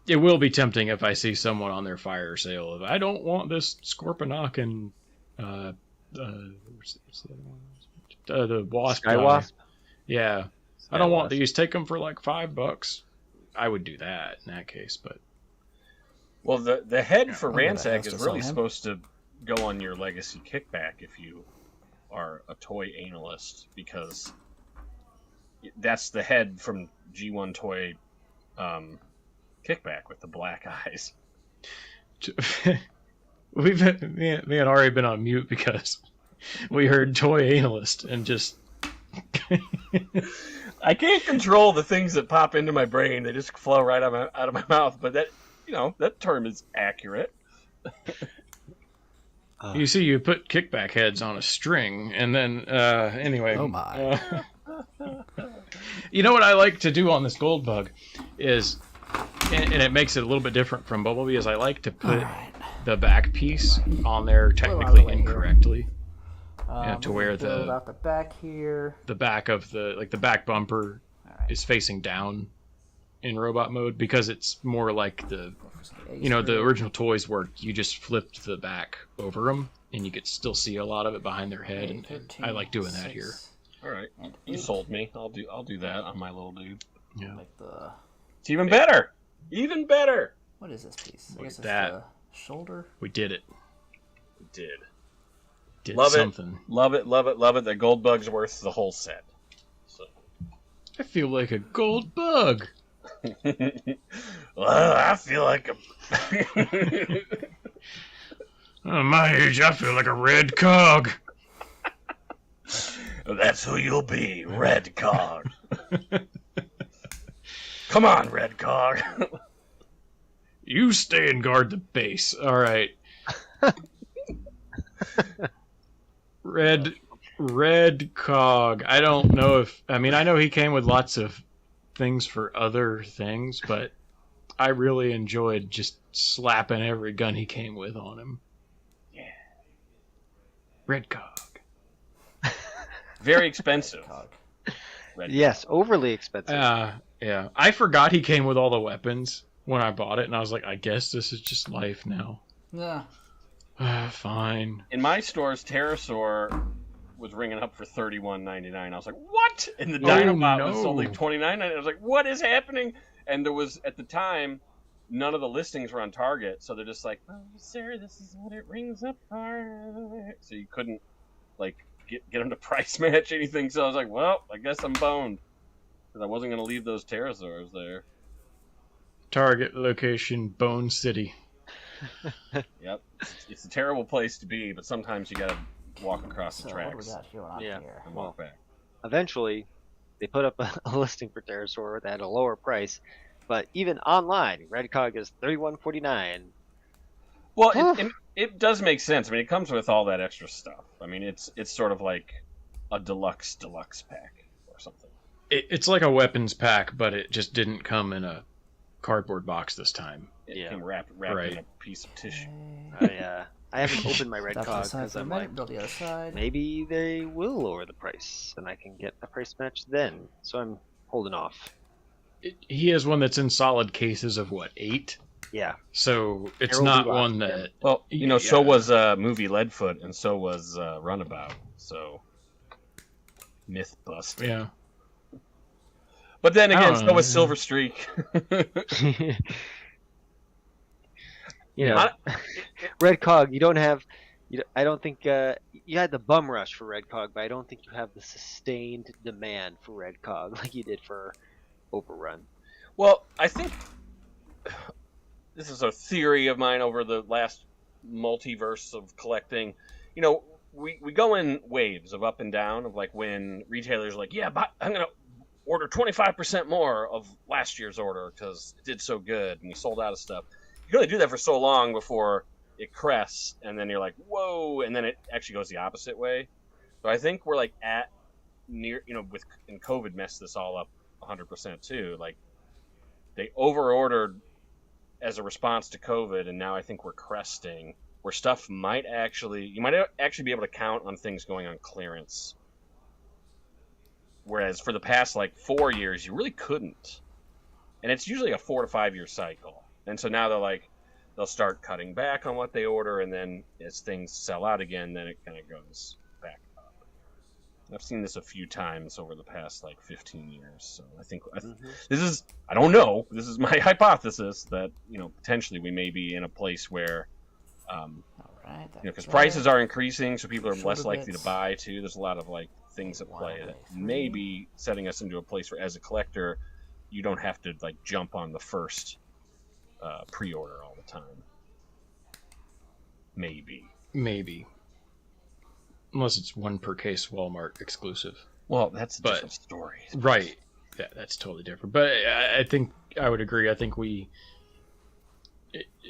it will be tempting if I see someone on their fire sale of, I don't want this Scorponok and what's the other one? The Wasp. Sky Wasp? Yeah. I don't want these. Take them for like $5. I would do that in that case, but well, the head for Ransack is to really sell him. supposed to go on your legacy kickback if you are a toy analyst, because that's the head from G1 toy kickback with the black eyes. me and Ari have been on mute because we heard toy analyst and just I can't control the things that pop into my brain; they just flow right out of my mouth. But that term is accurate. You see, you put kickback heads on a string, and then anyway. Oh my! You know what I like to do on this Goldbug is, and it makes it a little bit different from Bumblebee, is I like to put the back piece on there technically incorrectly. To where out the back here. The back of the back bumper is facing down in robot mode, because it's more like the original toys where you just flipped the back over them and you could still see a lot of it behind their head, and I like doing that here. All right, you sold me. I'll do that on my little dude. Yeah, it's even better. Even better. What is this piece? Look I guess at that. it's the shoulder. We did it. We did. Did love something. Love it. The Goldbug's worth the whole set. So. I feel like a gold bug. Well, I feel like a. At my age, I feel like a red cog. That's who you'll be, Red Cog. Come on, Red Cog. You stay and guard the base. All right. Red Red Cog. I don't know if... I mean, I know he came with lots of things for other things, but I really enjoyed just slapping every gun he came with on him. Yeah. Red Cog. Very expensive. Yes, overly expensive. Yeah. I forgot he came with all the weapons when I bought it, and I was like, I guess this is just life now. Yeah. Fine. In my stores, Pterosaur was ringing up for $31.99. I was like, what? And the Oh, Dinobot was no. only $29.99. I was like, what is happening? And there was, at the time, none of the listings were on Target, so they're just like, oh, sir, this is what it rings up for. So you couldn't, like, get them to price match anything. So I was like, well, I guess I'm boned. Because I wasn't going to leave those Pterosaurs there. Target location, Bone City. Yep. It's a terrible place to be, but sometimes you got to walk across the So what do we tracks got going on Yeah. here? and walk back. Eventually, they put up a listing for Pterosaur at a lower price, but even online, Red Cog is $31.49. Well, it does make sense. I mean, it comes with all that extra stuff. I mean, it's sort of like a deluxe pack or something. It's like a weapons pack, but it just didn't come in a cardboard box this time. It came wrapped Right. in a piece of tissue. I haven't opened my Red Stop to the Cog side because for a I'm minute, like, build the other side. maybe they will lower the price, and I can get a price match then. So I'm holding off. He has one that's in solid cases of, what, 8? Yeah. So it's Harold not Reebok, one that... Well, so Yeah. was movie Leadfoot, and so was Runabout. So myth bust. Yeah. But then I again, don't so know. was Silver Streak. You know, Red Cog, you don't have. I don't think you had the bum rush for Red Cog, but I don't think you have the sustained demand for Red Cog like you did for Overrun. Well, I think this is a theory of mine over the last multiverse of collecting. You know, we go in waves of up and down of like when retailers are like, yeah, but I'm going to order 25% more of last year's order because it did so good and we sold out of stuff. You can only do that for so long before it crests, and then you're like, whoa, and then it actually goes the opposite way. So I think we're like at near, and COVID messed this all up 100% too. Like they over-ordered as a response to COVID, and now I think we're cresting where stuff you might actually be able to count on things going on clearance. Whereas for the past like 4 years, you really couldn't. And it's usually a 4 to 5 year cycle. And so now they'll start cutting back on what they order, and then as things sell out again, then it kind of goes back up. I've seen this a few times over the past like 15 years. So I think I don't know. This is my hypothesis that, potentially we may be in a place where, because prices are increasing, so people are less likely to buy too. There's a lot of like things at play that may be setting us into a place where, as a collector, you don't have to like jump on the first pre-order all the time. Maybe. Unless it's one per case Walmart exclusive. Well, that's a different story. Right. Yeah, that's totally different. But I think I would agree. I think we,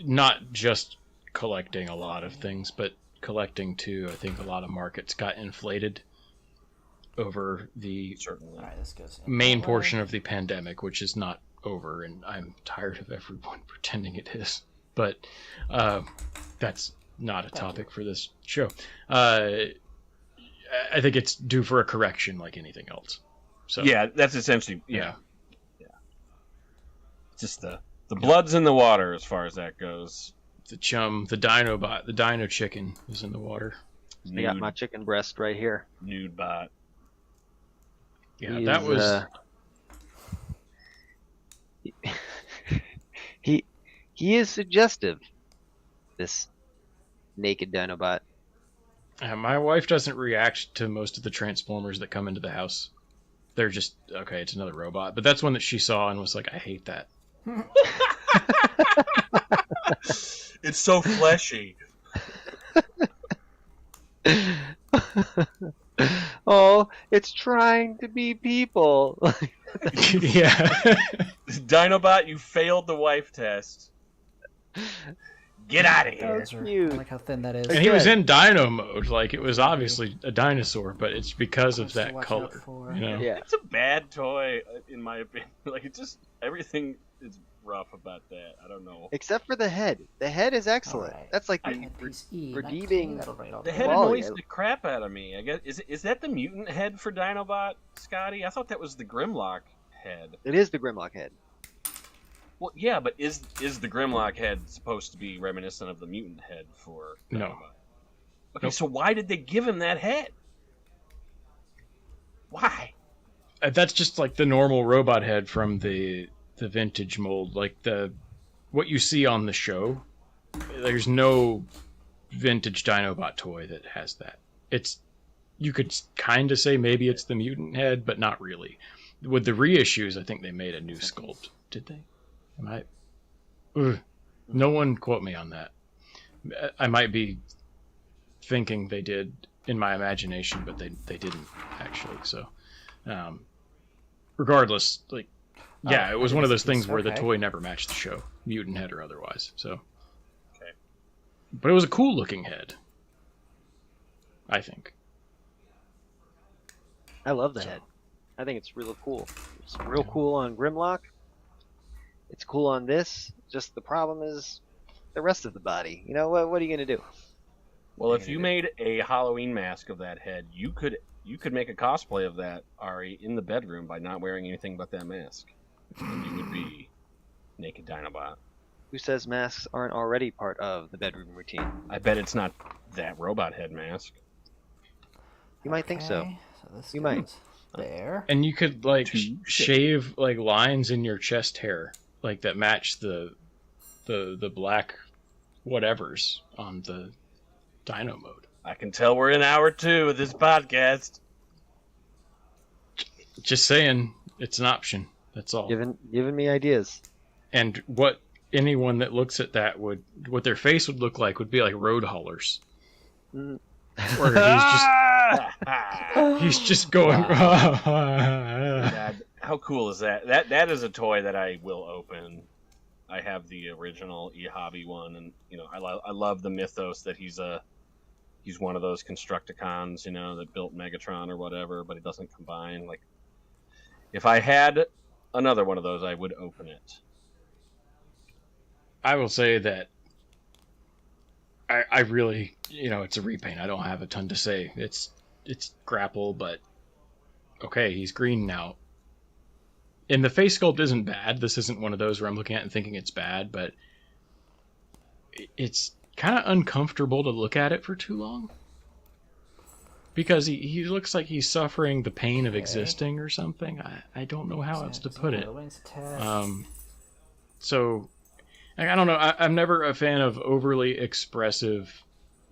not just collecting a lot of things, but collecting too. I think a lot of markets got inflated over the main portion of the pandemic, which is not over, and I'm tired of everyone pretending it is. But that's not a topic for this show. I think it's due for a correction like anything else. So yeah, that's essentially yeah. Just the blood's in the water as far as that goes. The Dinobot, the Dino Chicken is in the water. I got my chicken breast right here. Nude bot. Yeah, that was. He is suggestive. This naked Dinobot. My wife doesn't react to most of the Transformers that come into the house. They're just, okay, it's another robot. But that's one that she saw and was like, I hate that. It's so fleshy. Oh, it's trying to be people. Yeah. Dinobot, you failed the wife test. Get out of Oh, here. those are, I cute. like how thin that is. And he was in dino mode, like it was obviously a dinosaur, but it's because of that Watch out color. for- You know? Yeah. It's a bad toy, in my opinion. Like, it just, everything is rough about that. I don't know. Except for the head. The head is excellent. Alright. That's like I- the Headpiece E, redeeming- 19, that'll bring it all The together. head Quality. annoys the crap out of me. I guess is that the mutant head for Dinobot, Scotty? I thought that was the Grimlock head. It is the Grimlock head. Well, yeah, but is the Grimlock head supposed to be reminiscent of the mutant head for Dinobot? No. Okay, Nope. so why did they give him that head? Why? That's just like the normal robot head from the vintage mold, like what you see on the show. There's no vintage Dinobot toy that has that. You could kind of say maybe it's the mutant head, but not really. With the reissues, I think they made a new sculpt. Did they? No one quote me on that. I might be thinking they did in my imagination, but they didn't actually. So, regardless, like, yeah, it was one of those things where the okay. toy never matched the show, mutant head or otherwise. So, Okay. but it was a cool looking head, I think. I love the head. I think it's real cool. It's real cool on Grimlock. It's cool on this. Just the problem is the rest of the body. You know what are you gonna do? Well, if you made a Halloween mask of that head, you could make a cosplay of that, Ari, in the bedroom by not wearing anything but that mask. And you would be naked Dinobot. Who says masks aren't already part of the bedroom routine? I bet it's not that robot head mask. You might think so. Okay, so this You might. goes there. And you could like Two shave like lines in your chest hair, like that match the black whatevers on the Dino mode. I can tell we're in hour 2 of this podcast. Just saying, it's an option. That's all. Giving me ideas. And what anyone that looks at that what their face would look like would be like road haulers. Mm. Where he's just going. God, how cool is that? That is a toy that I will open. I have the original eHobby one, and I love the mythos that he's one of those Constructicons, that built Megatron or whatever, but it doesn't combine. Like, if I had another one of those, I would open it. I will say that I really, it's a repaint. I don't have a ton to say. It's grapple, but okay, he's green now. And the face sculpt isn't bad. This isn't one of those where I'm looking at it and thinking it's bad, but it's kind of uncomfortable to look at it for too long. Because he looks like he's suffering the pain of existing or something. I don't know how else to put it. So, I don't know. I'm never a fan of overly expressive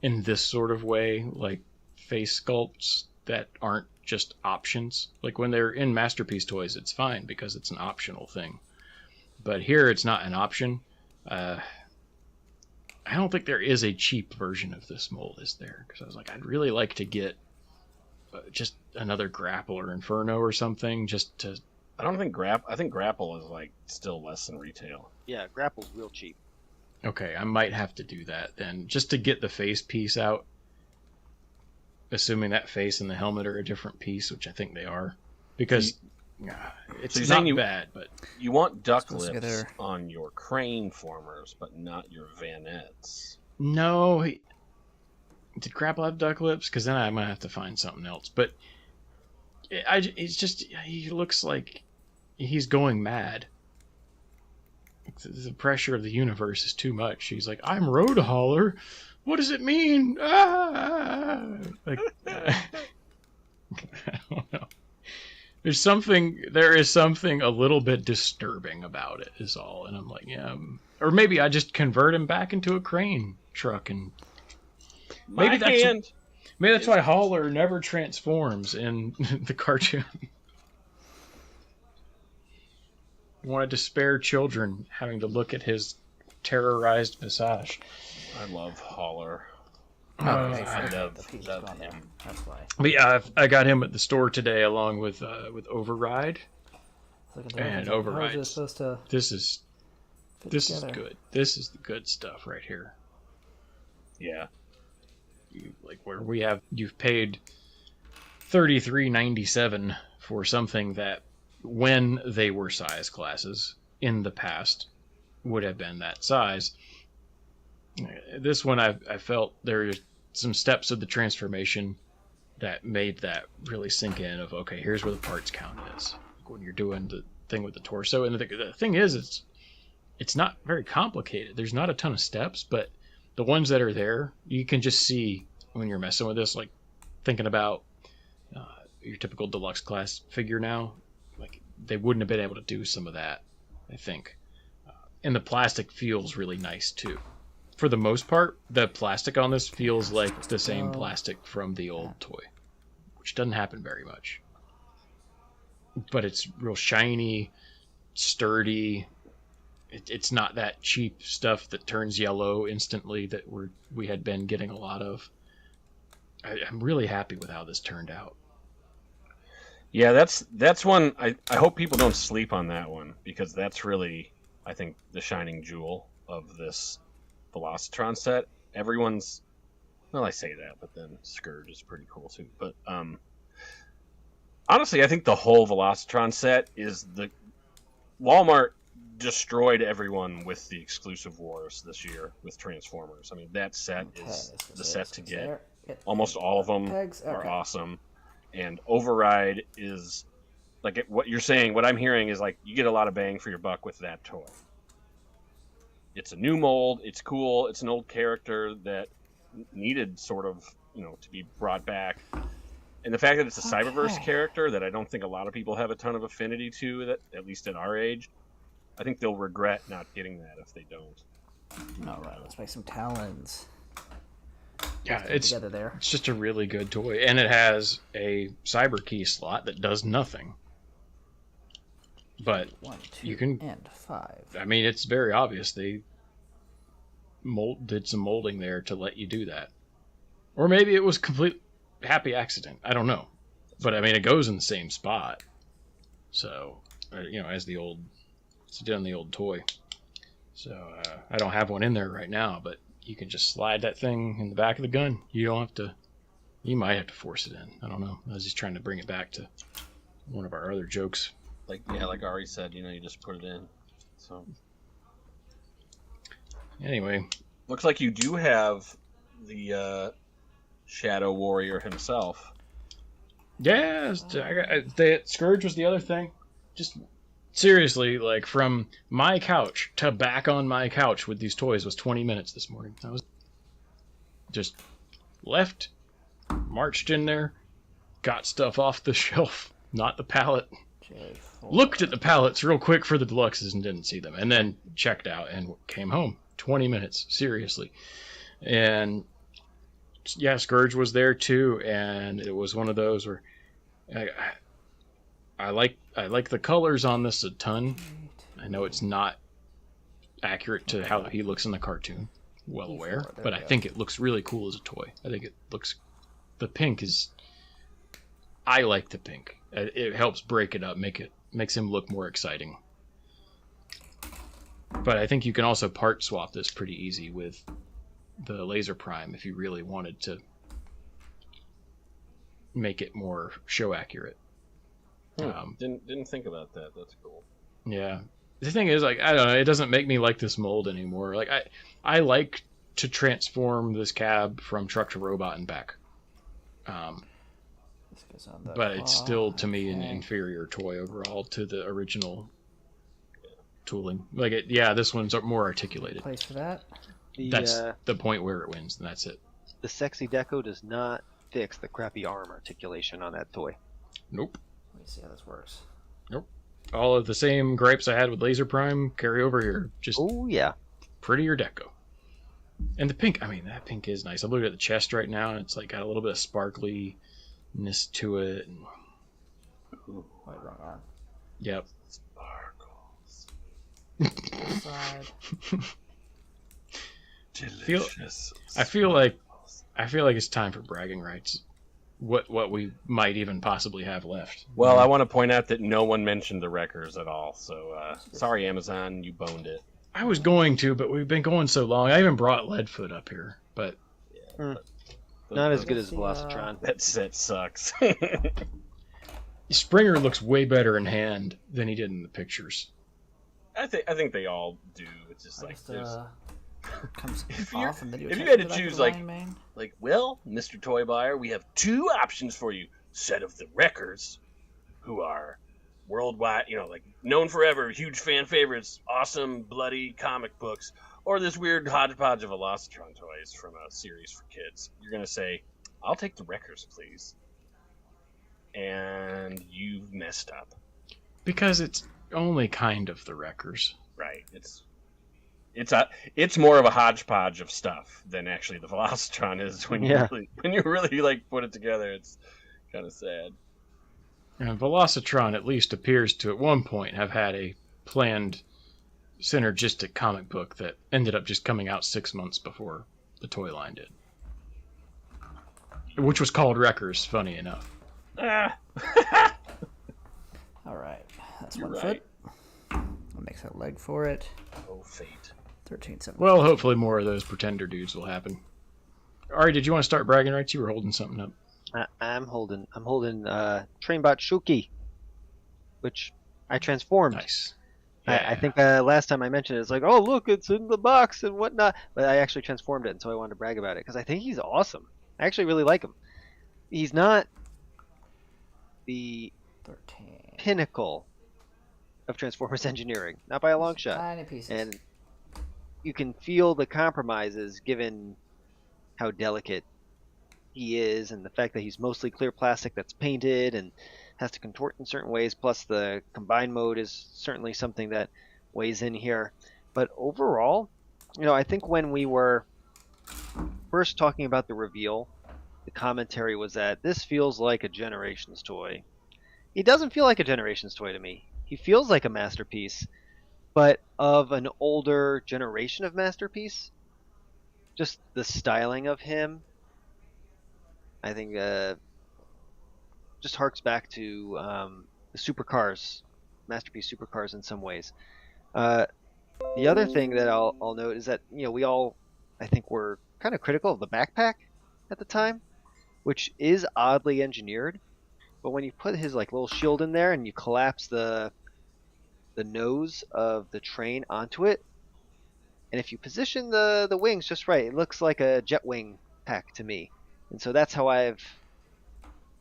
in this sort of way, like face sculpts that aren't just options. Like when they're in Masterpiece toys, it's fine because it's an optional thing. But here it's not an option. I don't think there is a cheap version of this mold, is there? Because I was like, I'd really like to get just another Grapple or Inferno or something just to... I think Grapple is like still less than retail. Yeah, Grapple's real cheap. Okay, I might have to do that then, just to get the face piece out. Assuming that face and the helmet are a different piece, which I think they are. Because it's So not bad, but... You want duck Supposed to get lips there. on your crane formers, but not your Vanettes. No, did Grapple have duck lips? Because then I'm going to have to find something else. But it's just, he looks like he's going mad. The pressure of the universe is too much. He's like, I'm Road Hauler. What does it mean? Ah! Like, I don't know. There is something a little bit disturbing about it, is all. And I'm like, yeah. Or maybe I just convert him back into a crane truck, and maybe that's why Hauler never transforms in the cartoon. He wanted to spare children having to look at his terrorized visage. I love Hauler. Okay, I so love the piece is him. gone there. That's why. But yeah, I got him at the store today along with Override. Look at And How is Override's. it supposed to... This is This is good. This is the good stuff right here. Yeah. Like where you've paid $33.97 for something that, when they were size classes in the past, would have been that size. This one, I felt there are some steps of the transformation that made that really sink in. Of okay, here's where the parts count is when you're doing the thing with the torso. And the thing is, it's not very complicated. There's not a ton of steps, but the ones that are there, you can just see when you're messing with this. Like thinking about your typical deluxe class figure now, like they wouldn't have been able to do some of that, I think. And the plastic feels really nice too. For the most part, the plastic on this feels like the same plastic from the old toy, which doesn't happen very much. But it's real shiny, sturdy. It's not that cheap stuff that turns yellow instantly that we had been getting a lot of. I'm really happy with how this turned out. Yeah, that's one. I hope people don't sleep on that one, because that's really, I think, the shining jewel of this Velocitron set. Everyone's, well, I say that, but then Scourge is pretty cool too. But honestly, I think the whole Velocitron set is Walmart destroyed everyone with the exclusive wars this year with Transformers. I mean, that set is the set to get. Almost all of them are awesome. And Override is, like what you're saying, what I'm hearing is like you get a lot of bang for your buck with that toy. It's a new mold, it's cool, it's an old character that needed sort of, to be brought back. And the fact that it's a Cyberverse character that I don't think a lot of people have a ton of affinity to, that at least at our age, I think they'll regret not getting that if they don't. All right, let's make some talons. Yeah, it's just a really good toy, and it has a cyber key slot that does nothing. But 1, 2, you can, and 5. I mean, it's very obvious they did some molding there to let you do that, or maybe it was complete happy accident. I don't know, but I mean, it goes in the same spot. So, as the old, it's done the old toy. So I don't have one in there right now, but you can just slide that thing in the back of the gun. You don't have to. You might have to force it in. I don't know. I was just trying to bring it back to one of our other jokes. Like Ari said, you just put it in. So anyway, looks like you do have the Shadow Warrior himself. Yeah, Scourge was the other thing. Just seriously, like from my couch to back on my couch with these toys was 20 minutes this morning. I was just left, marched in there, got stuff off the shelf, not the pallet. Looked at the pallets real quick for the deluxes and didn't see them, and then checked out and came home. 20 minutes, seriously. And yeah, Scourge was there too, and it was one of those where I like the colors on this a ton. I know it's not accurate to how he looks in the cartoon, well aware, but I think it looks really cool as a toy. I think it looks, the pink is, I like the pink. It helps break it up, makes him look more exciting. But I think you can also part swap this pretty easy with the Laser Prime if you really wanted to make it more show accurate. Didn't think about that. That's cool. Yeah. The thing is, like, I don't know, it doesn't make me like this mold anymore. Like, I like to transform this cab from truck to robot and back. But it's still, to me, an inferior toy overall to the original tooling. Like, this one's more articulated. Place for that. That's the point where it wins, and that's it. The sexy deco does not fix the crappy arm articulation on that toy. Nope. Let me see how this works. Nope. All of the same gripes I had with Laser Prime carry over here. Just prettier deco. And the pink, I mean, that pink is nice. I'm looking at the chest right now, and it's like got a little bit of sparkliness to it. Ooh, wrong arm. Yep. Sparkles. Side. Delicious. I feel like it's time for bragging rights. What we might even possibly have left. Well, I want to point out that no one mentioned the Wreckers at all. So sorry, Amazon, you boned it. I was going to, but we've been going so long. I even brought Leadfoot up here, but Not as good Let's as see, Velocitron. That set sucks. Springer looks way better in hand than he did in the pictures. I think they all do. It's just I like just, there's comes if off and then you had to back choose, the like- line, man. like, well, Mr. Toy Buyer, we have two options for you. Set of the Wreckers, who are worldwide, like known forever, huge fan favorites, awesome bloody comic books, or this weird hodgepodge of Velocitron toys from a series for kids. You're gonna say, I'll take the Wreckers, please. And you've messed up. Because it's only kind of the Wreckers. Right. It's more of a hodgepodge of stuff than actually the Velocitron is when you really like put it together. It's kind of sad. And Velocitron at least appears to at one point have had a planned synergistic comic book that ended up just coming out 6 months before the toy line did. Which was called Wreckers, funny enough. Ah. All right, that's You're one right. foot. I'll make that leg for it. Oh, fate. 13.7. Well, hopefully more of those pretender dudes will happen. Ari, did you want to start bragging rights? You were holding something up. I'm holding Trainbot Shuki, which I transformed. Nice. I think last time I mentioned it, it's like, oh look, it's in the box and whatnot. But I actually transformed it, and so I wanted to brag about it because I think he's awesome. I actually really like him. He's not the 13. pinnacle of Transformers engineering, not by a long shot. Tiny pieces. And you can feel the compromises given how delicate he is and the fact that he's mostly clear plastic that's painted and has to contort in certain ways, plus the combined mode is certainly something that weighs in here. But overall, I think when we were first talking about the reveal, the commentary was that this feels like a Generations toy. He doesn't feel like a Generations toy to me. He feels like a masterpiece, but of an older generation of masterpiece. Just the styling of him, I think, just harks back to the supercars, masterpiece supercars in some ways. The other thing that I'll note is that we all, I think, were kind of critical of the backpack at the time, which is oddly engineered. But when you put his little shield in there and you collapse the nose of the train onto it, and if you position the wings just right, it looks like a jet wing pack to me. And so that's how I've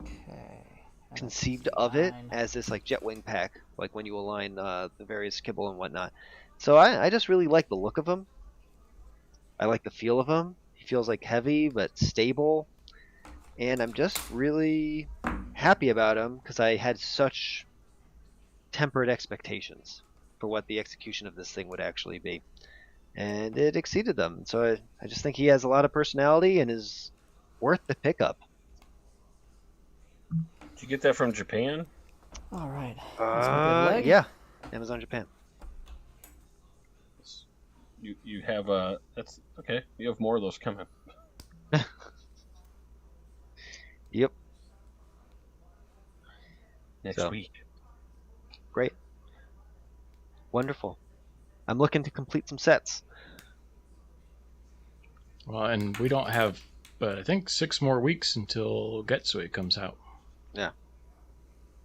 Okay. conceived of it, as this jet wing pack, like when you align the various kibble and whatnot. So I just really like the look of him. I like the feel of him. He feels heavy but stable, and I'm just really happy about him because I had such tempered expectations for what the execution of this thing would actually be, and it exceeded them. So I just think he has a lot of personality and is worth the pickup. Did you get that from Japan? All right. That's a good leg. Yeah, Amazon Japan. You have that's okay. You have more of those coming. Yep. Next week. Great. Wonderful. I'm looking to complete some sets. Well, and we don't have, but I think 6 more weeks until Getsui comes out. Yeah.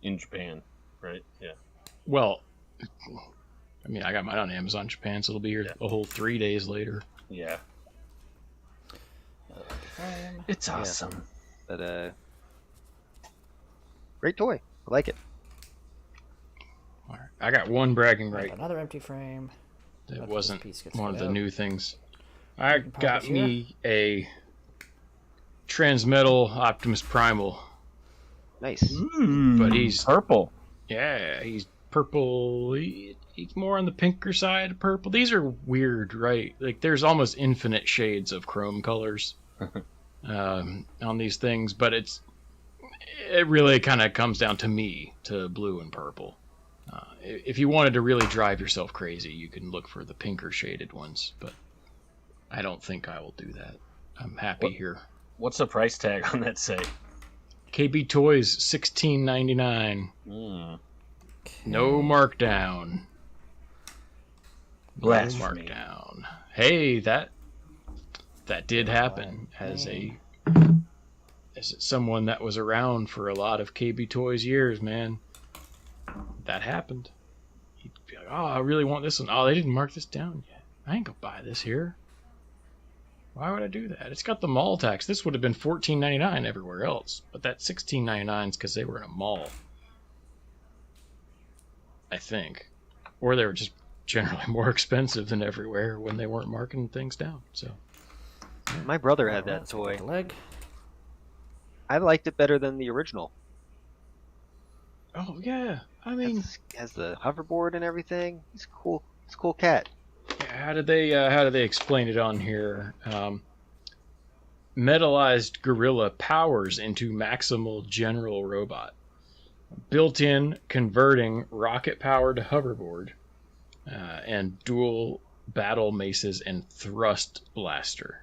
In Japan, right? Yeah. Well, I mean, I got mine on Amazon Japan, so it'll be here a whole 3 days later. Yeah. Frame. It's awesome. But great toy. I like it. All right. I got one bragging Right. right. Another empty frame. That After wasn't this piece gets one of put the out. new things. I can pop got it me a Transmetal Optimus Primal, Nice. but he's purple. yeah, he's purple. He's more on the pinker side of purple. These are weird, right? There's almost infinite shades of chrome colors on these things, but it really kind of comes down to me to blue and purple. If you wanted to really drive yourself crazy, you can look for the pinker shaded ones, but I don't think I will do that. I'm happy here. What's the price tag on that say? KB Toys $16.99. Mm. No markdown. Blasphemy. Markdown. Hey, that did happen as someone that was around for a lot of KB Toys years, man. That happened. He'd be like, oh, I really want this one. Oh, they didn't mark this down yet. I ain't gonna buy this here. Why would I do that? It's got the mall tax. This would have been $14.99 everywhere else, but that $16.99 is because they were in a mall. I think. Or they were just generally more expensive than everywhere when they weren't marking things down. So My brother had Alright, that so we got toy. the leg. I liked it better than the original. oh yeah, I mean, Has the hoverboard and everything. He's a cool cat. how did they explain it on here? Metallized gorilla powers into maximal general robot. Built-in converting rocket power to hoverboard, and dual battle maces and thrust blaster.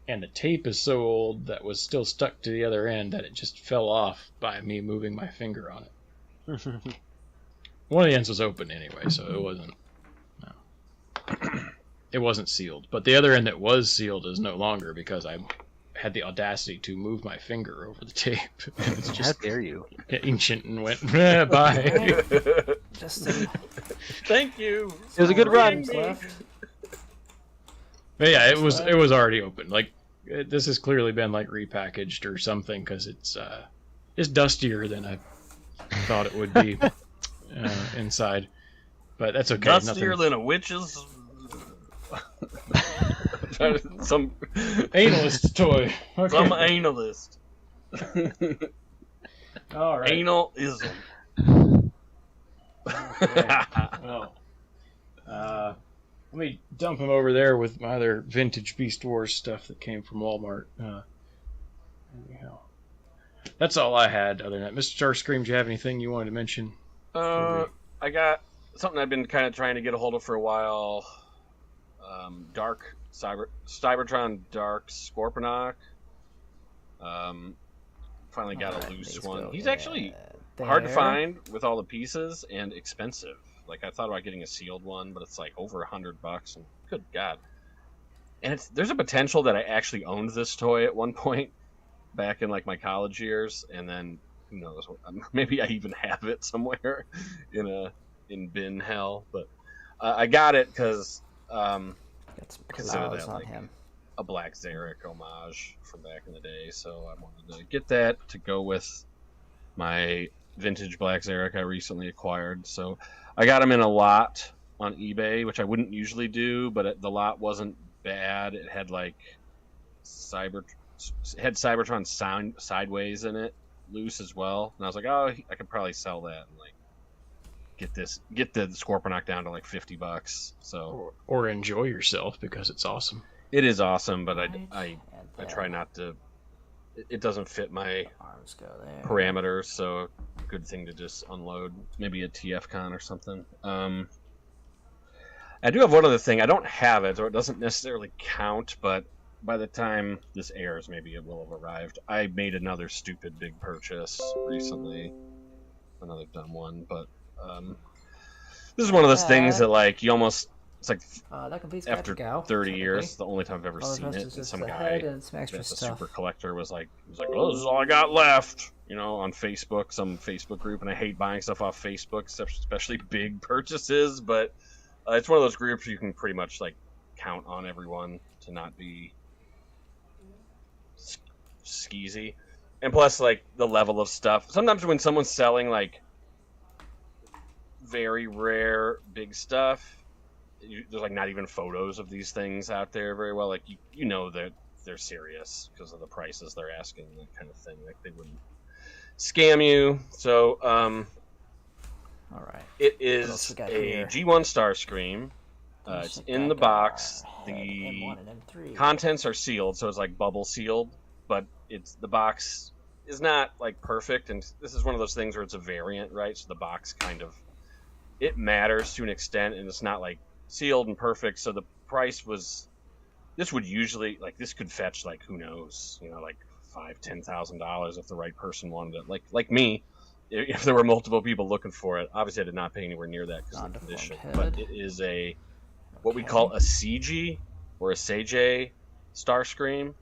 And the tape is so old that was still stuck to the other end that it just fell off by me moving my finger on it. One of the ends was open anyway, so it wasn't. No. It wasn't sealed, but the other end that was sealed is no longer because I had the audacity to move my finger over the tape. And it's How just dare you? ancient and went bye. Just Thank you. It was a good run. left. But yeah, it was already open. Like this has clearly been like repackaged or something because it's dustier than I thought it would be inside. But that's okay. Dustier than a witch's. some analyst toy. Okay. some analyst. All right. Analism. Well, let me dump him over there with my other vintage Beast Wars stuff that came from Walmart. Anyhow, that's all I had. Other than that, Mr. Starscream, do you have anything you wanted to mention? I got something I've been kind of trying to get a hold of for a while. Cybertron Dark Scorponok. Finally got a loose one. He's actually hard to find with all the pieces and expensive. Like I thought about getting a sealed one, but it's like over $100. And good God! And there's a potential that I actually owned this toy at one point back in like my college years, and then who knows? Maybe I even have it somewhere in bin hell. But I got it because Got some consider claws that on like him. a Black Zarek homage from back in the day. So I wanted to get that to go with my vintage Black Zarek I recently acquired. So I got them in a lot on eBay, which I wouldn't usually do, but the lot wasn't bad. It had like Cybertron sideways in it, loose as well. And I was like, oh, I could probably sell that and like get the Scorponok down to like $50. So Or enjoy yourself because it's awesome. it is awesome, but I And try not to. It doesn't fit my arms go there. parameters, so good thing to just unload. Maybe a TFCon or something. I do have one other thing. I don't have it, or it doesn't necessarily count, but by the time this airs, maybe it will have arrived. I made another stupid big purchase recently. Another dumb one, but this is one of those things that like you almost. It's like That completes after Gadget Gao, 30 years, technically. the only time I've ever All the seen rest it. is And just some the guy head and some extra that's a stuff. super collector was like, well, this is all I got left, on Facebook, some Facebook group. And I hate buying stuff off Facebook, especially big purchases. But it's one of those groups where you can pretty much like count on everyone to not be skeezy. And plus, like the level of stuff. Sometimes when someone's selling like very rare big stuff, there's like not even photos of these things out there very well. Like you know that they're serious because of the prices they're asking, that kind of thing. Like they wouldn't scam you. So All right. it else is we got a here? G1 Starscream. It's in the box. The M1 and M3. contents are sealed, so it's like bubble sealed, but the box is not like perfect. And this is one of those things where it's a variant, right? So the box kind of it matters to an extent, and it's not like sealed and perfect. So the price was, this would usually like this could fetch like who knows, like $5,000-$10,000 if the right person wanted it, like me. if there were multiple people looking for it. Obviously, I did not pay anywhere near that because of the Non-deformed condition. head. But it is what we Okay. call a CG or a Seijei Starscream.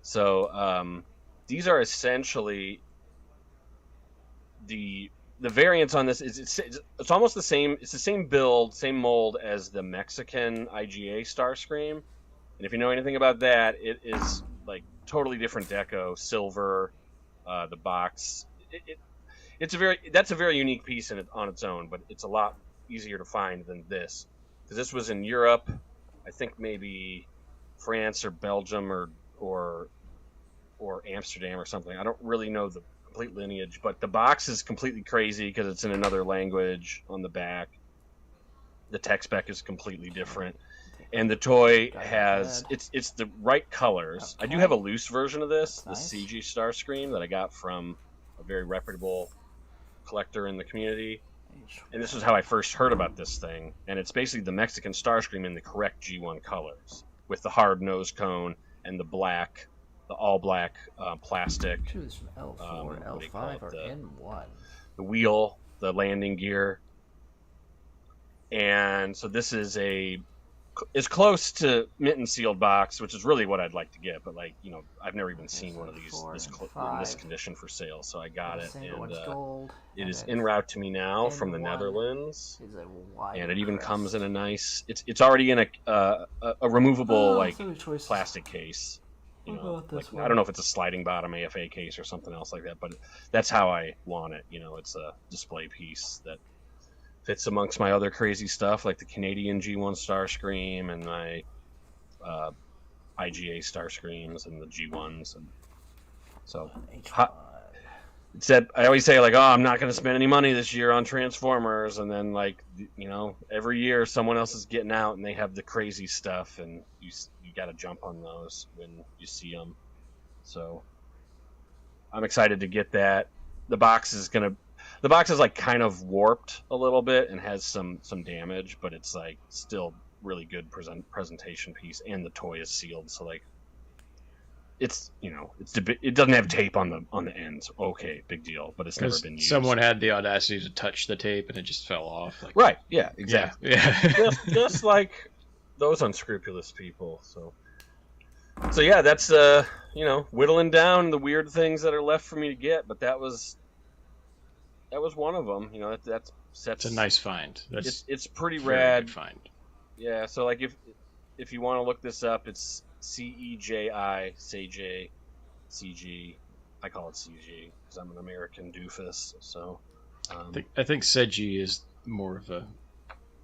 So these are essentially the variants on this. It's almost the same. It's the same build, same mold as the Mexican IGA Starscream. And if you know anything about that, it is like totally different deco, silver. The box. That's a very unique piece on its own, but it's a lot easier to find than this, because this was in Europe. I think maybe France or Belgium or Amsterdam or something. I don't really know the complete lineage, but the box is completely crazy because it's in another language on the back. The tech spec is completely different, and the toy has it's the right colors. I do have a loose version of this, the CG Starscream, that I got from a very reputable collector in the community. And this is how I first heard about this thing. And it's basically the Mexican Starscream in the correct G1 colors, with the hard nose cone and the all black plastic. Choose from L4, L5, or N1. The wheel, the landing gear. And so this is it's close to mint and sealed box, which is really what I'd like to get. But I've never even seen one of these in this condition for sale, so I got it, and it is en route to me now from the Netherlands, and it even comes in a nice. It's already in a removable plastic case. I don't know if it's a sliding bottom AFA case or something else like that, but that's how I want it. It's a display piece that fits amongst my other crazy stuff, like the Canadian G1 Starscream and my IGA Starscreams and the G1s. And so I always say, I'm not going to spend any money this year on Transformers. And then, every year someone else is getting out and they have the crazy stuff, and you got to jump on those when you see them. So I'm excited to get that. The box is kind of warped a little bit and has some damage, but it's still really good presentation piece, and the toy is sealed, so it doesn't have tape on the ends. Okay, big deal, but it's never been used. Someone had the audacity to touch the tape and it just fell off. Right? Yeah, exactly. Yeah. just like those unscrupulous people. So yeah, that's whittling down the weird things that are left for me to get, but that was one of them. That's it's a nice find. It's pretty rad. Good find. Yeah. So if you want to look this up, it's CEJI, Seijei, CG. I call it CG because I'm an American doofus. So I think Seiji is more of a.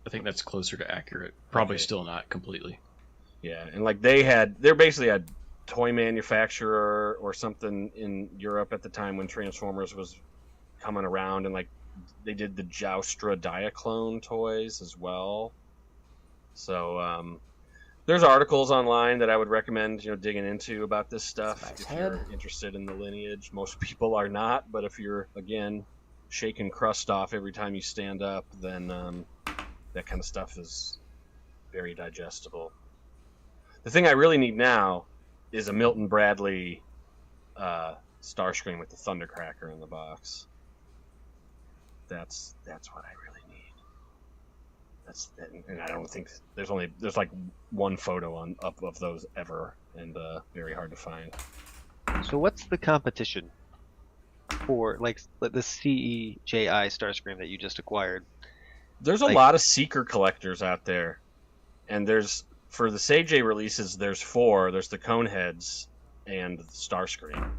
I think that's closer to accurate. Probably still not completely. Yeah, and they're basically a toy manufacturer or something in Europe at the time when Transformers was coming around, and they did the Joustra Diaclone toys as well. So there's articles online that I would recommend digging into about this stuff if you're interested in the lineage. Most people are not, but if you're shaking crust off every time you stand up, then that kind of stuff is very digestible. The thing I really need now is a Milton Bradley Starscream with the Thundercracker in the box. That's what I really need. And I don't think there's one photo of those ever, and very hard to find. So what's the competition for the CEJI Starscream that you just acquired? There's a lot of Seeker collectors out there, and for the Seijei releases, there's 4. There's the Coneheads and the Starscream.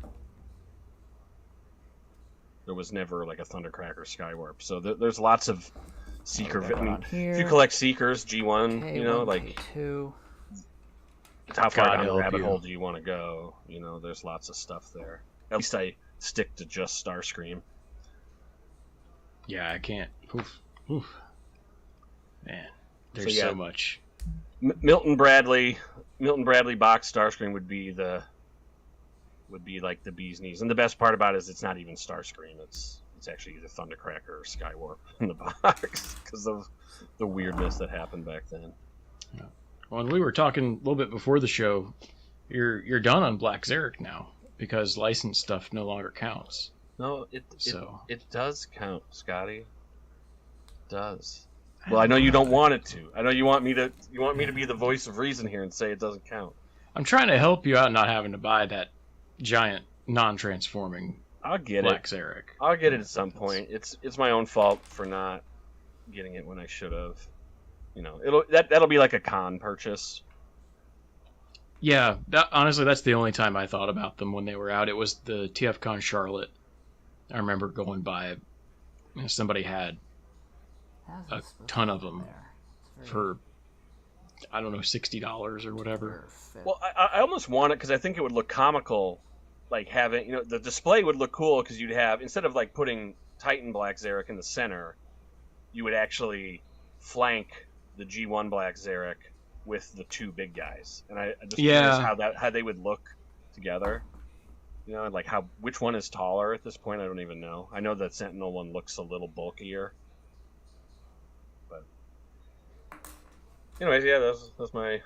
There was never a Thundercracker Skywarp. So there's lots of Seeker. If you collect Seekers, G1, K2. How far down the rabbit hole do you want to go? There's lots of stuff there. At least I stick to just Starscream. Yeah, I can't. Oof. Man, there's so much. Milton Bradley box Starscream would be like the bee's knees, and the best part about it is it's not even Starscream. It's actually either Thundercracker or Skywarp in the box because of the weirdness that happened back then. Yeah. Well, and we were talking a little bit before the show. You're done on Black Zarek now because licensed stuff no longer counts. No, So it does count, Scotty. It does. Well, I know you don't want it to. I know you want me to be the voice of reason here and say it doesn't count. I'm trying to help you out, not having to buy that giant non-transforming I'll get Black it. Zarek. I'll get it at some point. It's my own fault for not getting it when I should have. You know, that'll be like a con purchase. Yeah, honestly, that's the only time I thought about them when they were out. It was the TFCon Charlotte. I remember going by. Somebody had a ton of them for, I don't know, $60 or whatever. Well, I almost want it because I think it would look comical, like having, the display would look cool because you'd have, instead of like putting Titan Black Zarek in the center, you would actually flank the G1 Black Zarek with the two big guys, and I just curious how they would look together. And like which one is taller at this point? I don't even know. I know that Sentinel one looks a little bulkier. But anyways, yeah, that's my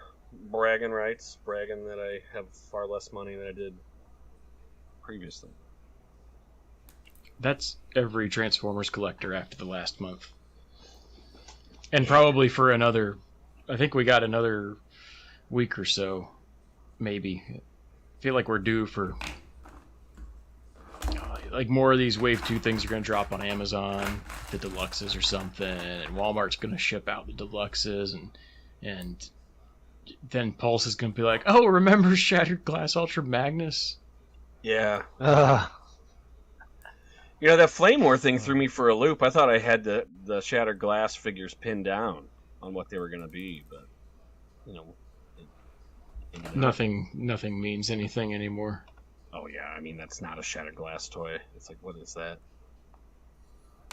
bragging rights. Bragging that I have far less money than I did previously. That's every Transformers collector after the last month. And probably for another, I think we got another week or so, maybe. I feel like we're due for, like, more of these Wave 2 things are going to drop on Amazon, the deluxes or something, and Walmart's going to ship out the deluxes, and then Pulse is going to be like, oh, remember Shattered Glass Ultra Magnus? Yeah. That Flame War thing threw me for a loop. I thought I had the Shattered Glass figures pinned down on what they were going to be, but, Nothing means anything anymore. Oh, yeah, I mean, that's not a Shattered Glass toy. It's like, what is that?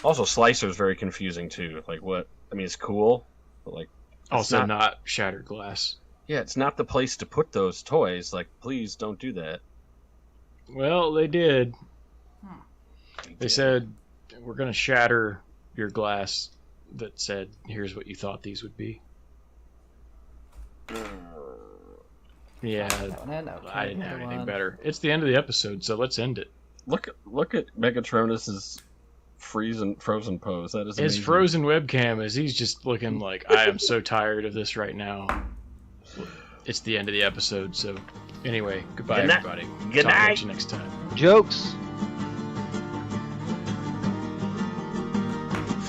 Also, Slicer's very confusing, too. Like, what? I mean, it's cool, but, like... Also not Shattered Glass. Yeah, it's not the place to put those toys. Like, please don't do that. Well, they did. They said, we're going to shatter your glass that said, here's what you thought these would be. Yeah, I didn't have anything better. It's the end of the episode, so let's end it. Look at Megatronus's frozen pose. That is amazing. His frozen webcam is he's just looking like, I am so tired of this right now. It's the end of the episode, so anyway, goodbye everybody. Good Talk night. to you next time. Jokes.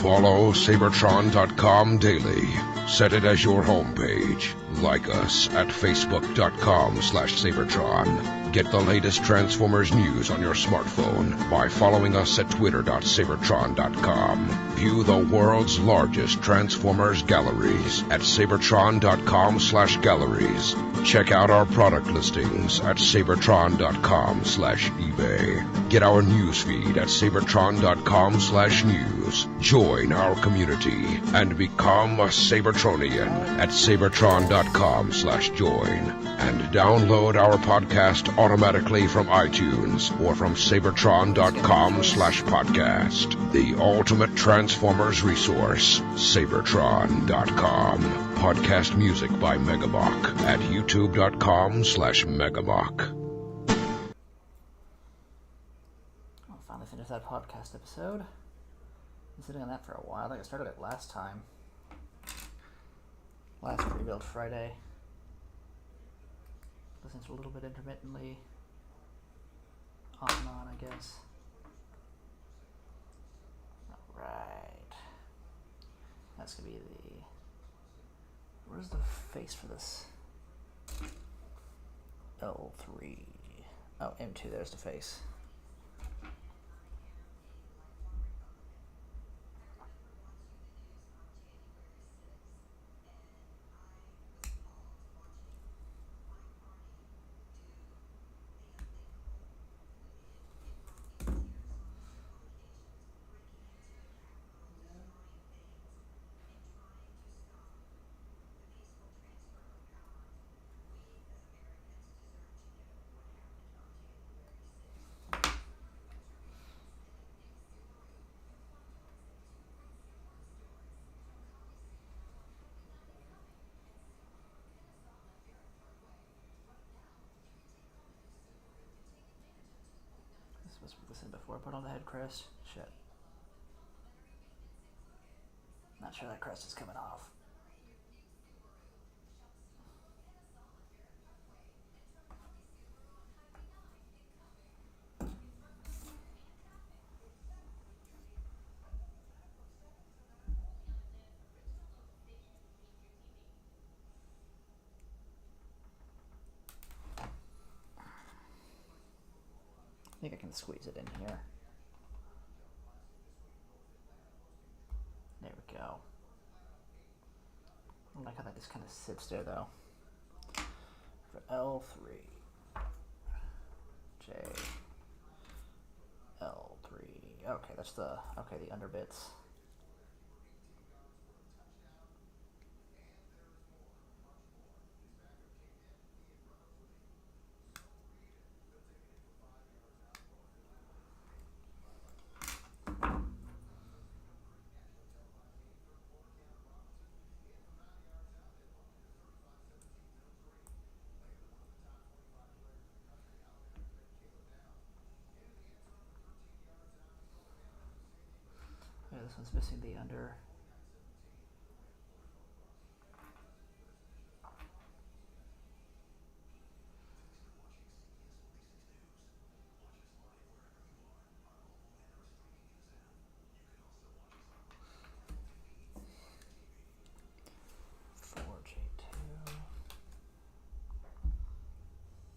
Follow Sabertron.com daily. Set it as your homepage. Like us at Facebook.com/Sabertron. Get the latest Transformers news on your smartphone by following us at Twitter.Sabertron.com. View the world's largest Transformers galleries at Sabertron.com/galleries. Check out our product listings at Sabertron.com/eBay. Get our newsfeed at Sabertron.com/news. Join our community and become a Sabertronian at Sabertron.com/join. And download our podcast automatically from iTunes or from Sabertron.com/podcast. The ultimate Transformers resource, Sabertron.com. Podcast music by Megabach at YouTube.com/Megabach. I'll finally finish that podcast episode. Been sitting on that for a while. I think I started it last time. Last Rebuild Friday. Listen to a little bit intermittently. Off and on, I guess. Alright. That's gonna be the... Where's the face for this? L3. Oh, M2, there's the face. before I put on the head crest. Shit. Not sure that crest is coming off. I think I can squeeze it in here. There we go. I like how that just kind of sits there though. For L3, J, L3. Okay, that's the underbits. Yeah, this one's missing the under. Four J2.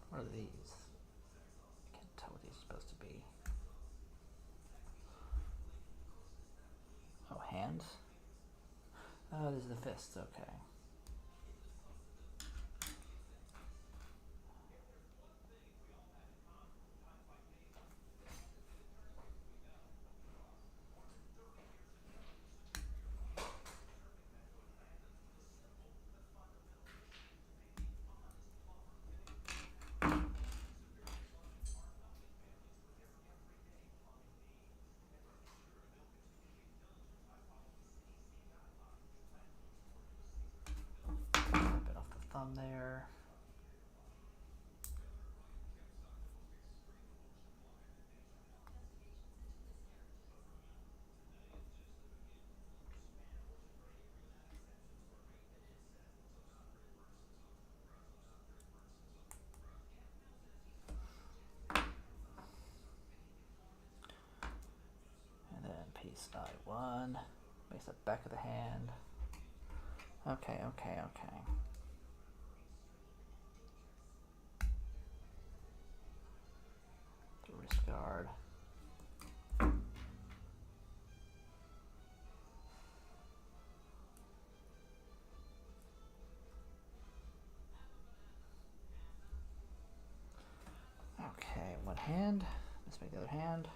What are these? I can't tell what these are supposed to be. Oh, hands? Oh, these are the fists, okay. A bit off the thumb there. And then piece I1. Makes the back of the hand. Okay. The wrist guard. Okay, one hand. Let's make the other hand.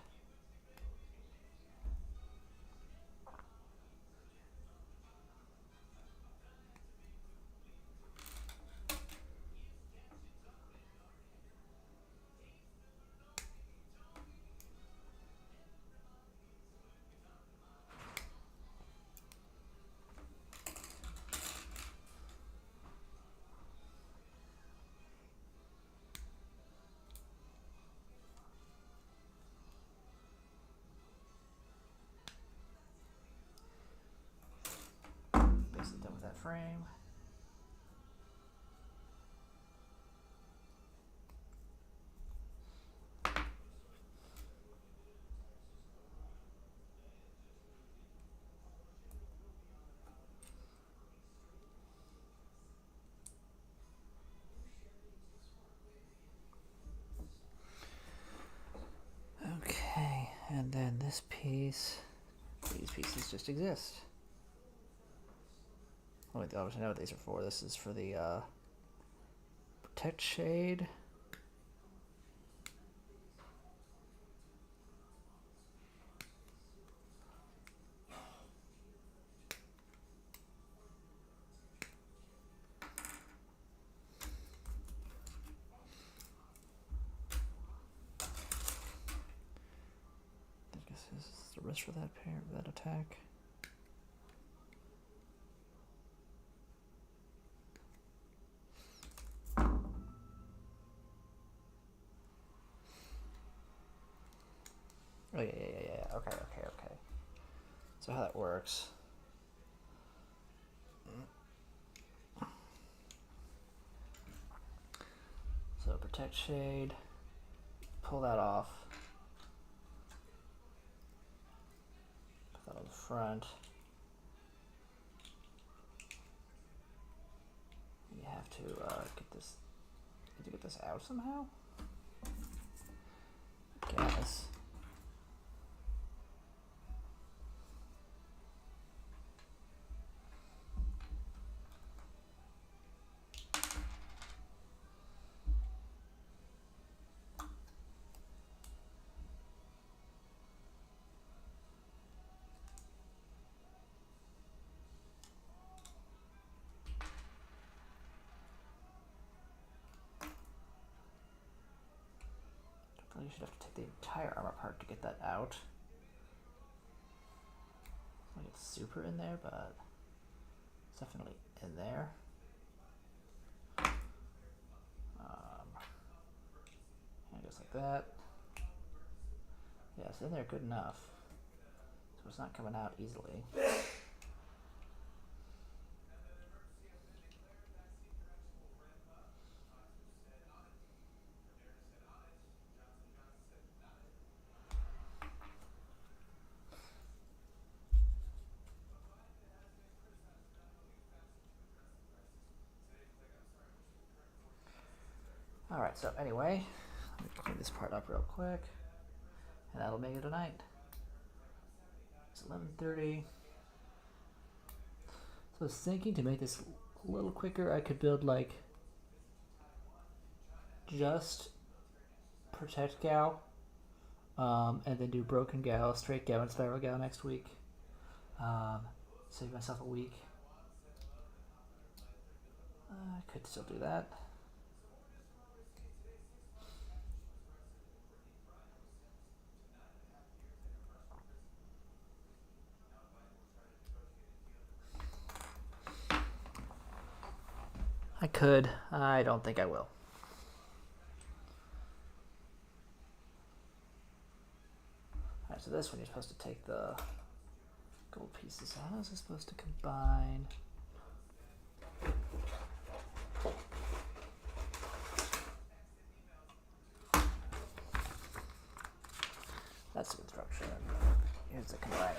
Basically done with that frame. Okay, and then this piece, these pieces just exist. Oh, wait, obviously I know what these are for. This is for the protect shade. I guess this is the wrist for that pair, that attack. Okay. So how that works. So protect shade, pull that off, put that on the front. You have to get this out somehow? Guess. You should have to take the entire armor part to get that out. Like it's super in there, but it's definitely in there. And just like that. Yeah, it's in there good enough. So it's not coming out easily. Alright, so anyway, let me clean this part up real quick. And that'll make it a night. It's 11:30. So I was thinking to make this a little quicker, I could build like just Protect Gao, and then do Broken Gao, Straight Gao, and Spiral Gao next week. Save myself a week. I could still do that. I could. I don't think I will. Alright, so this one you're supposed to take the gold pieces. So how is this supposed to combine? That's the instruction. Here's the combining.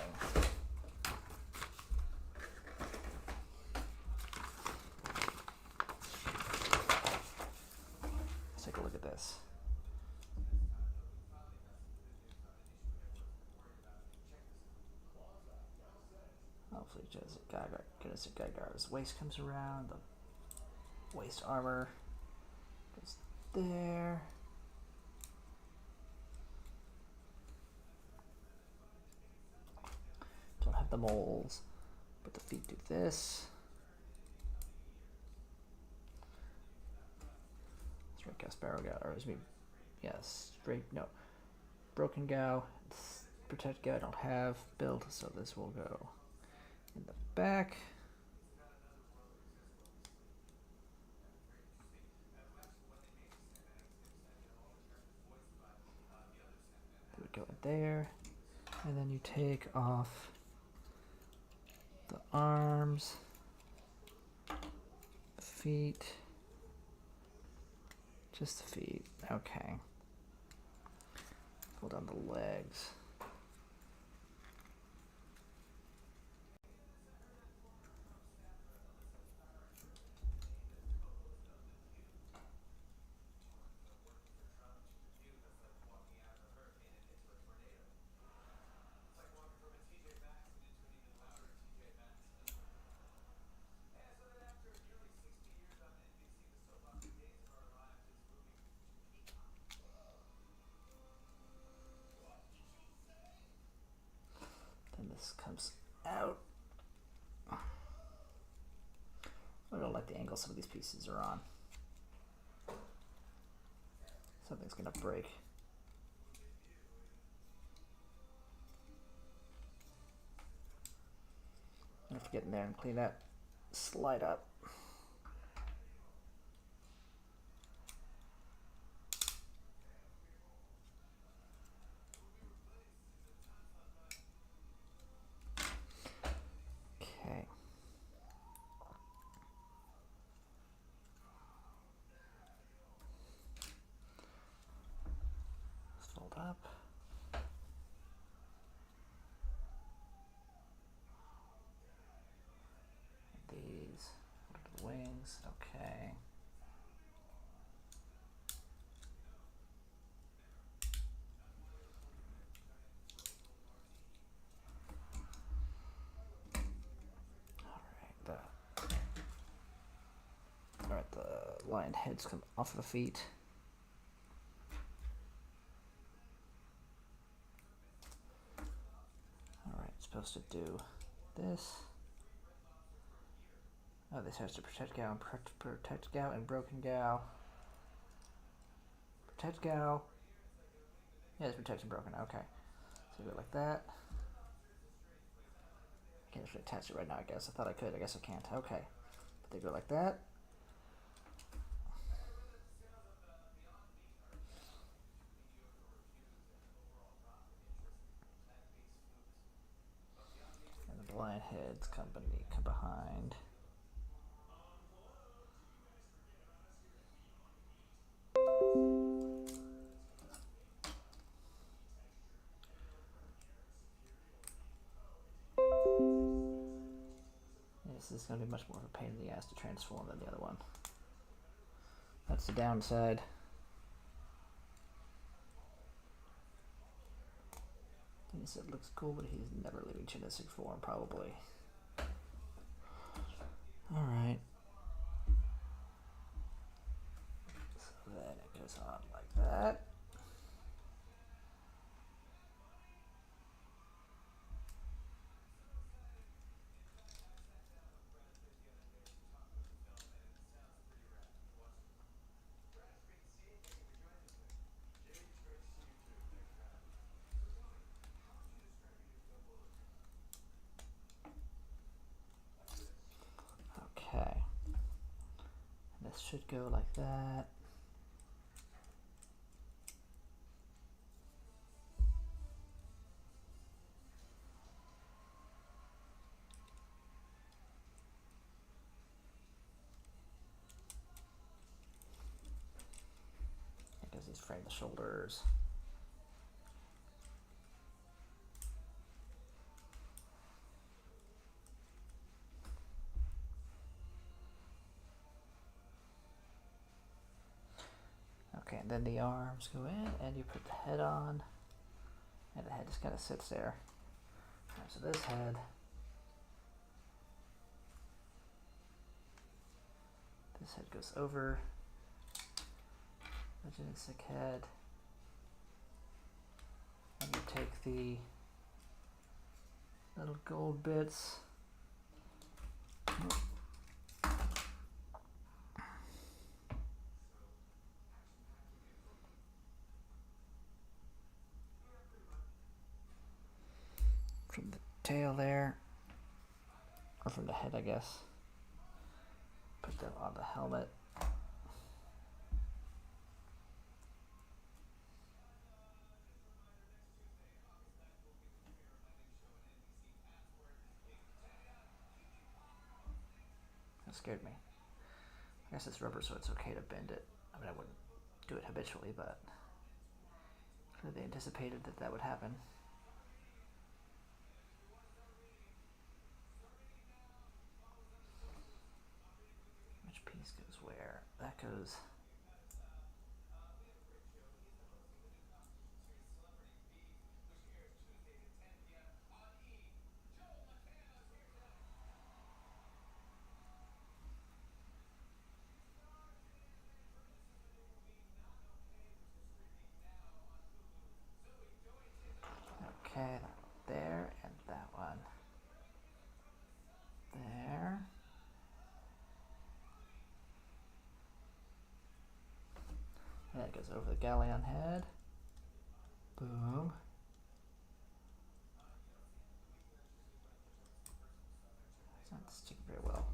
Let's take a look at this. Hopefully Gadget GaoGaiGar's waist comes around, the waist armor goes there. Don't have the moles, but the feet do this. Straight Gao, Spiral Gao, or excuse me, yes, Broken Gao, Protect Gao I don't have built, so this will go in the back. It would go in there, and then you take off the arms, the feet, just the feet, okay. Pull down the legs. Then this comes out. I don't like the angle some of these pieces are on. Something's gonna break. I have to get in there and clean that slide up. the lion heads come off of the feet. Alright, supposed to do this. Oh, this has to protect Gao and Broken Gao. Protect Gao. Yeah, it's protect and broken. Okay. So go like that. I can't actually attach it right now, I guess. I thought I could. I guess I can't. Okay. But they go like that. And the lion heads come behind. This is going to be much more of a pain in the ass to transform than the other one. That's the downside. He said it looks cool, but he's never leaving Genesic form, probably. Alright. So then it goes on like that. Okay. This should go like that. Because he's framed the shoulders. Okay, and then the arms go in, and you put the head on, and the head just kind of sits there. Alright, so this head, goes over the Genesic head, and you take the little gold bits. From the tail there, or from the head, I guess. Put them on the helmet. That scared me. I guess it's rubber, so it's okay to bend it. I mean, I wouldn't do it habitually, but clearly they anticipated that that would happen. Which piece goes where? That goes... Okay, there, and that one. There. And that goes over the galleon head. Boom. It's not sticking very well.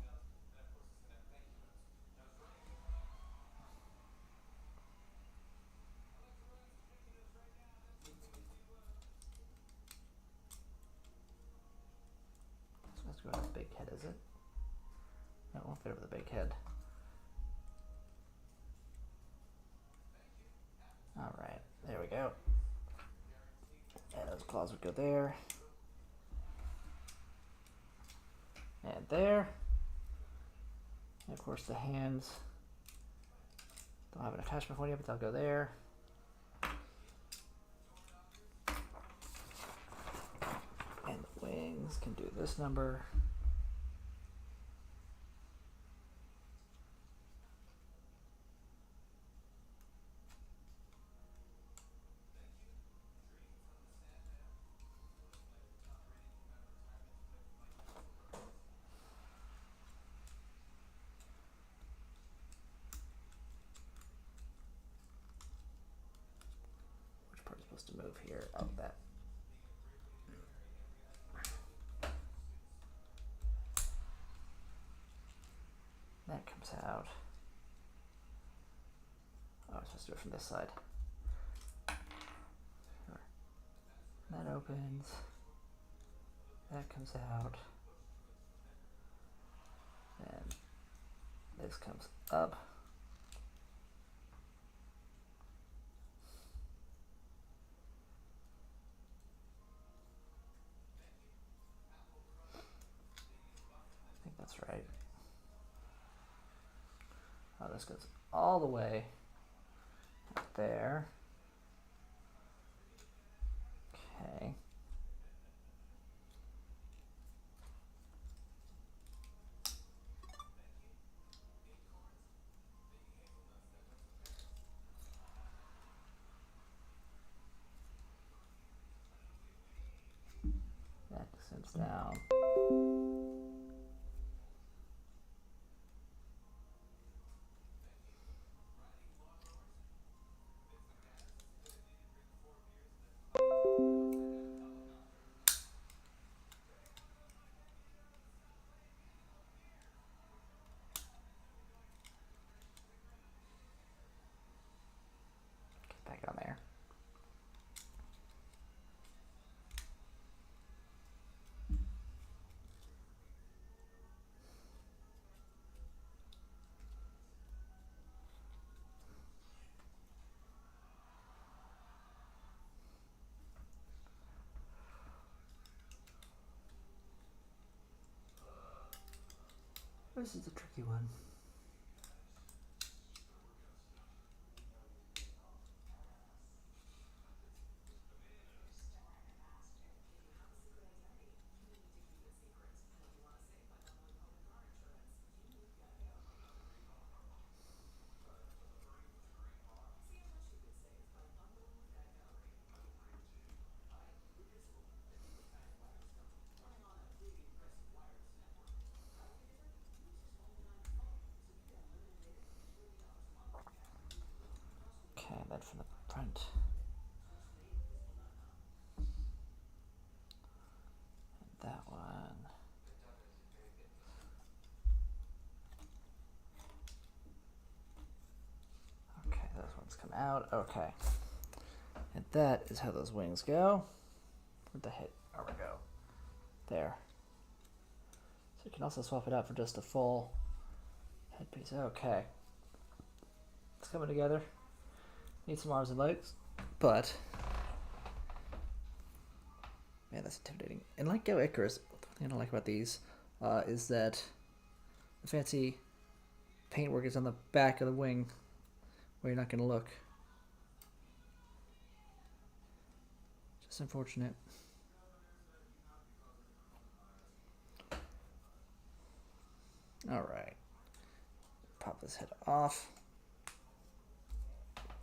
So let's go with the big head, is it? No, it won't fit over the big head. Alright, there we go. And those claws would go there. And there. And of course the hands don't have an attachment point yet, but they'll go there. And the wings can do this number. to move here. Oh, that. That comes out. Oh, I'm supposed to do it from this side. That opens. That comes out. And this comes up. I think that's right. Oh, this goes all the way up there. Okay. That descends down. Get back on there. This is a tricky one. Okay, that from the front. And that one. Okay, those ones come out. Okay. And that is how those wings go. Where'd the head? There we go. There. So you can also swap it out for just a full headpiece. Okay. It's coming together. Need some arms and legs, but man, that's intimidating. And like Gao Icarus, the thing I don't like about these is that the fancy paintwork is on the back of the wing, where you're not going to look. Just unfortunate. All right, pop this head off.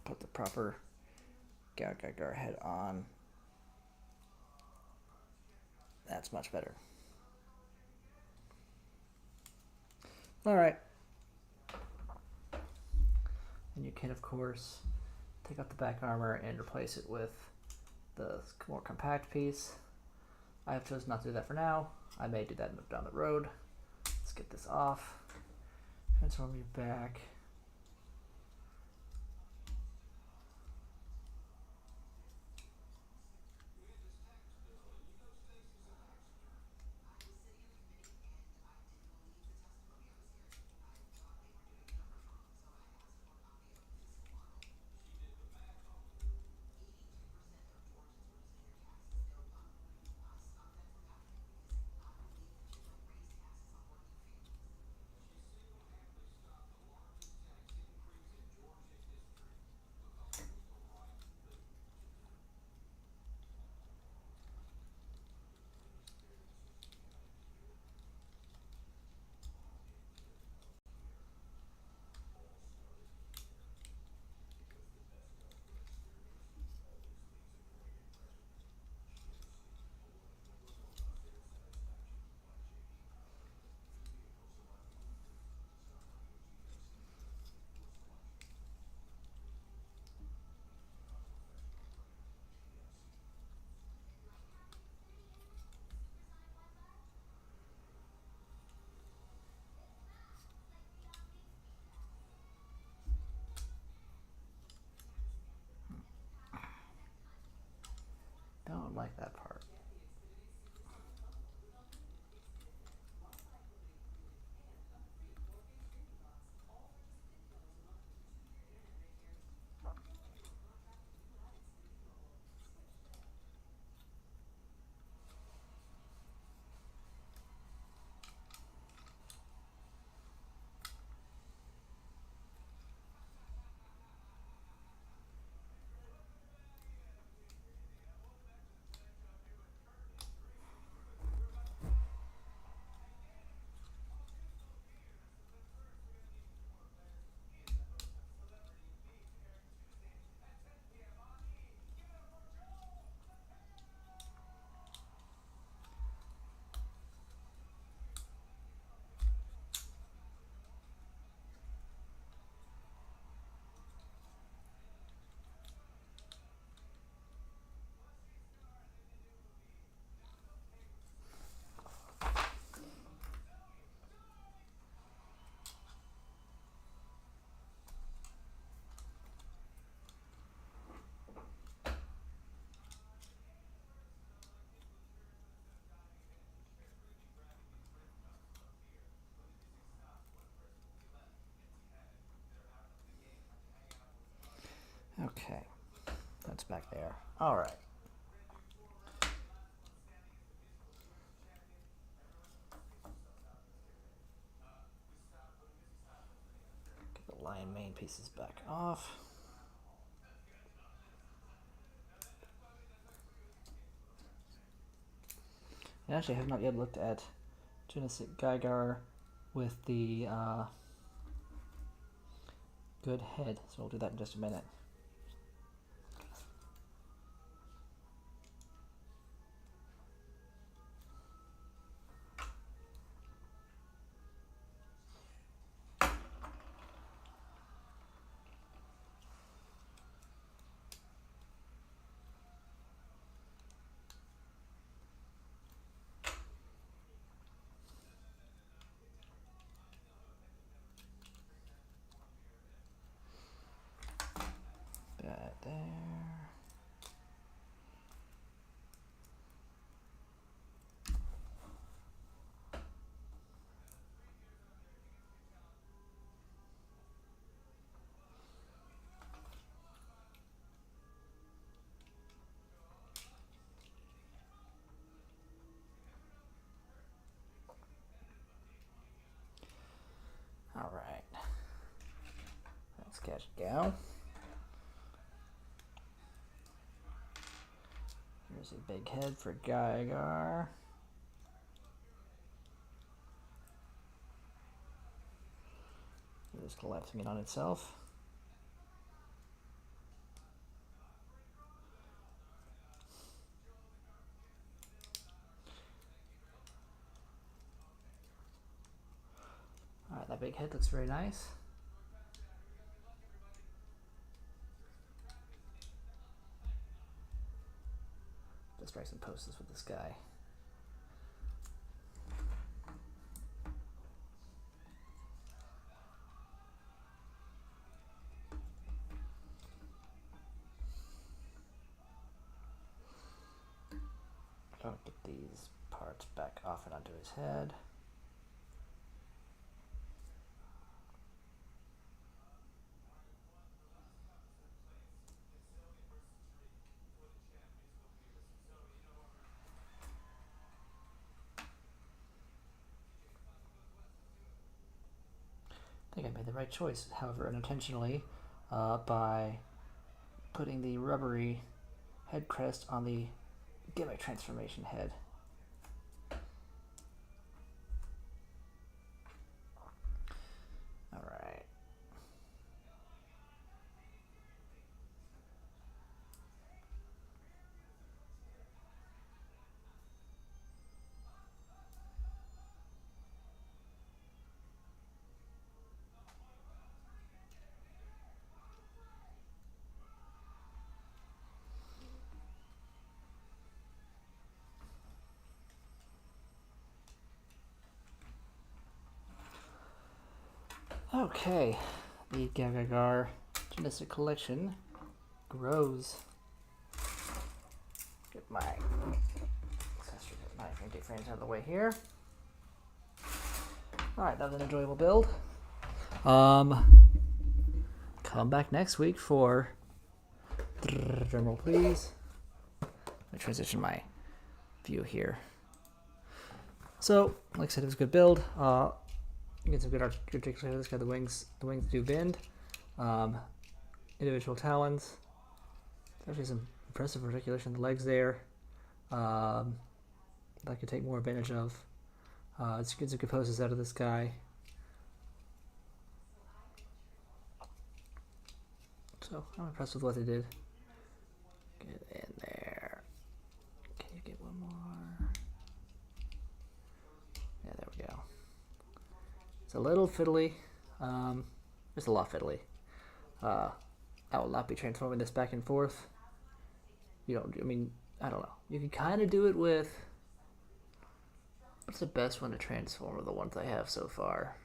Put the proper GaoGaiGar head on. That's much better. All right. And you can, of course, take off the back armor and replace it with the more compact piece. I have chosen not to do that for now. I may do that down the road. Let's get this off. Transform your back. like that part. Okay, that's back there. All right. Get the lion mane pieces back off. I actually have not yet looked at Genesic GaoGaiGar with the good head, so we'll do that in just a minute. That there. All right. That's Gadget Gao. Here's a big head for GaoGaiGar. It is collapsing in on itself. Alright, that big head looks very nice. Let's try some poses with this guy. I'll get these parts back off and onto his head. I think I made the right choice, however, unintentionally, by putting the rubbery head crest on the gimmick transformation head. Alright. Okay, the GaoGaiGar Genesic collection grows. Get my accessories, my antique frames out of the way here. Alright, that was an enjoyable build. Come back next week for drumroll please. Let me transition my view here. So, like I said, it was a good build. You get some good articulation. This guy, the wings do bend. Individual talons. There's actually some impressive articulation in the legs there. That I could take more advantage of. Let's get some good poses out of this guy. So I'm impressed with what they did. Get in there. Can you get one more? Yeah, there we go. It's a little fiddly. It's a lot fiddly. I will not be transforming this back and forth. I don't know. You can kind of do it with... What's the best one to transform of the ones I have so far?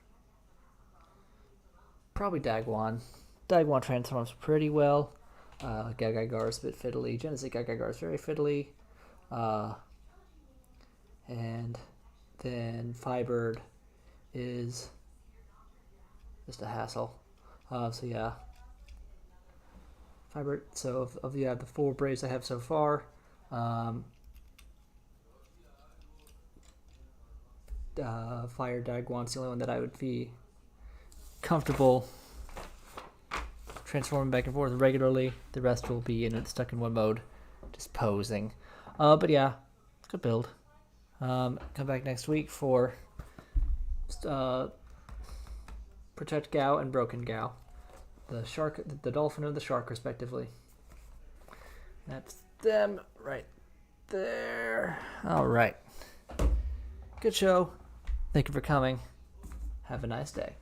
Probably Dagwan. Dagwan transforms pretty well. GaoGaiGar is a bit fiddly. Genesic GaoGaiGar is very fiddly. And then Firebird is just a hassle. So yeah. Firebird. So of the 4 Braves I have so far, Fire Dagwan's the only one that I would be comfortable transforming back and forth regularly. The rest will be stuck in one mode, just posing. But yeah, good build. Come back next week for Protect Gao and Broken Gao. The shark, the dolphin, and the shark, respectively. That's them right there. All right. Good show. Thank you for coming. Have a nice day.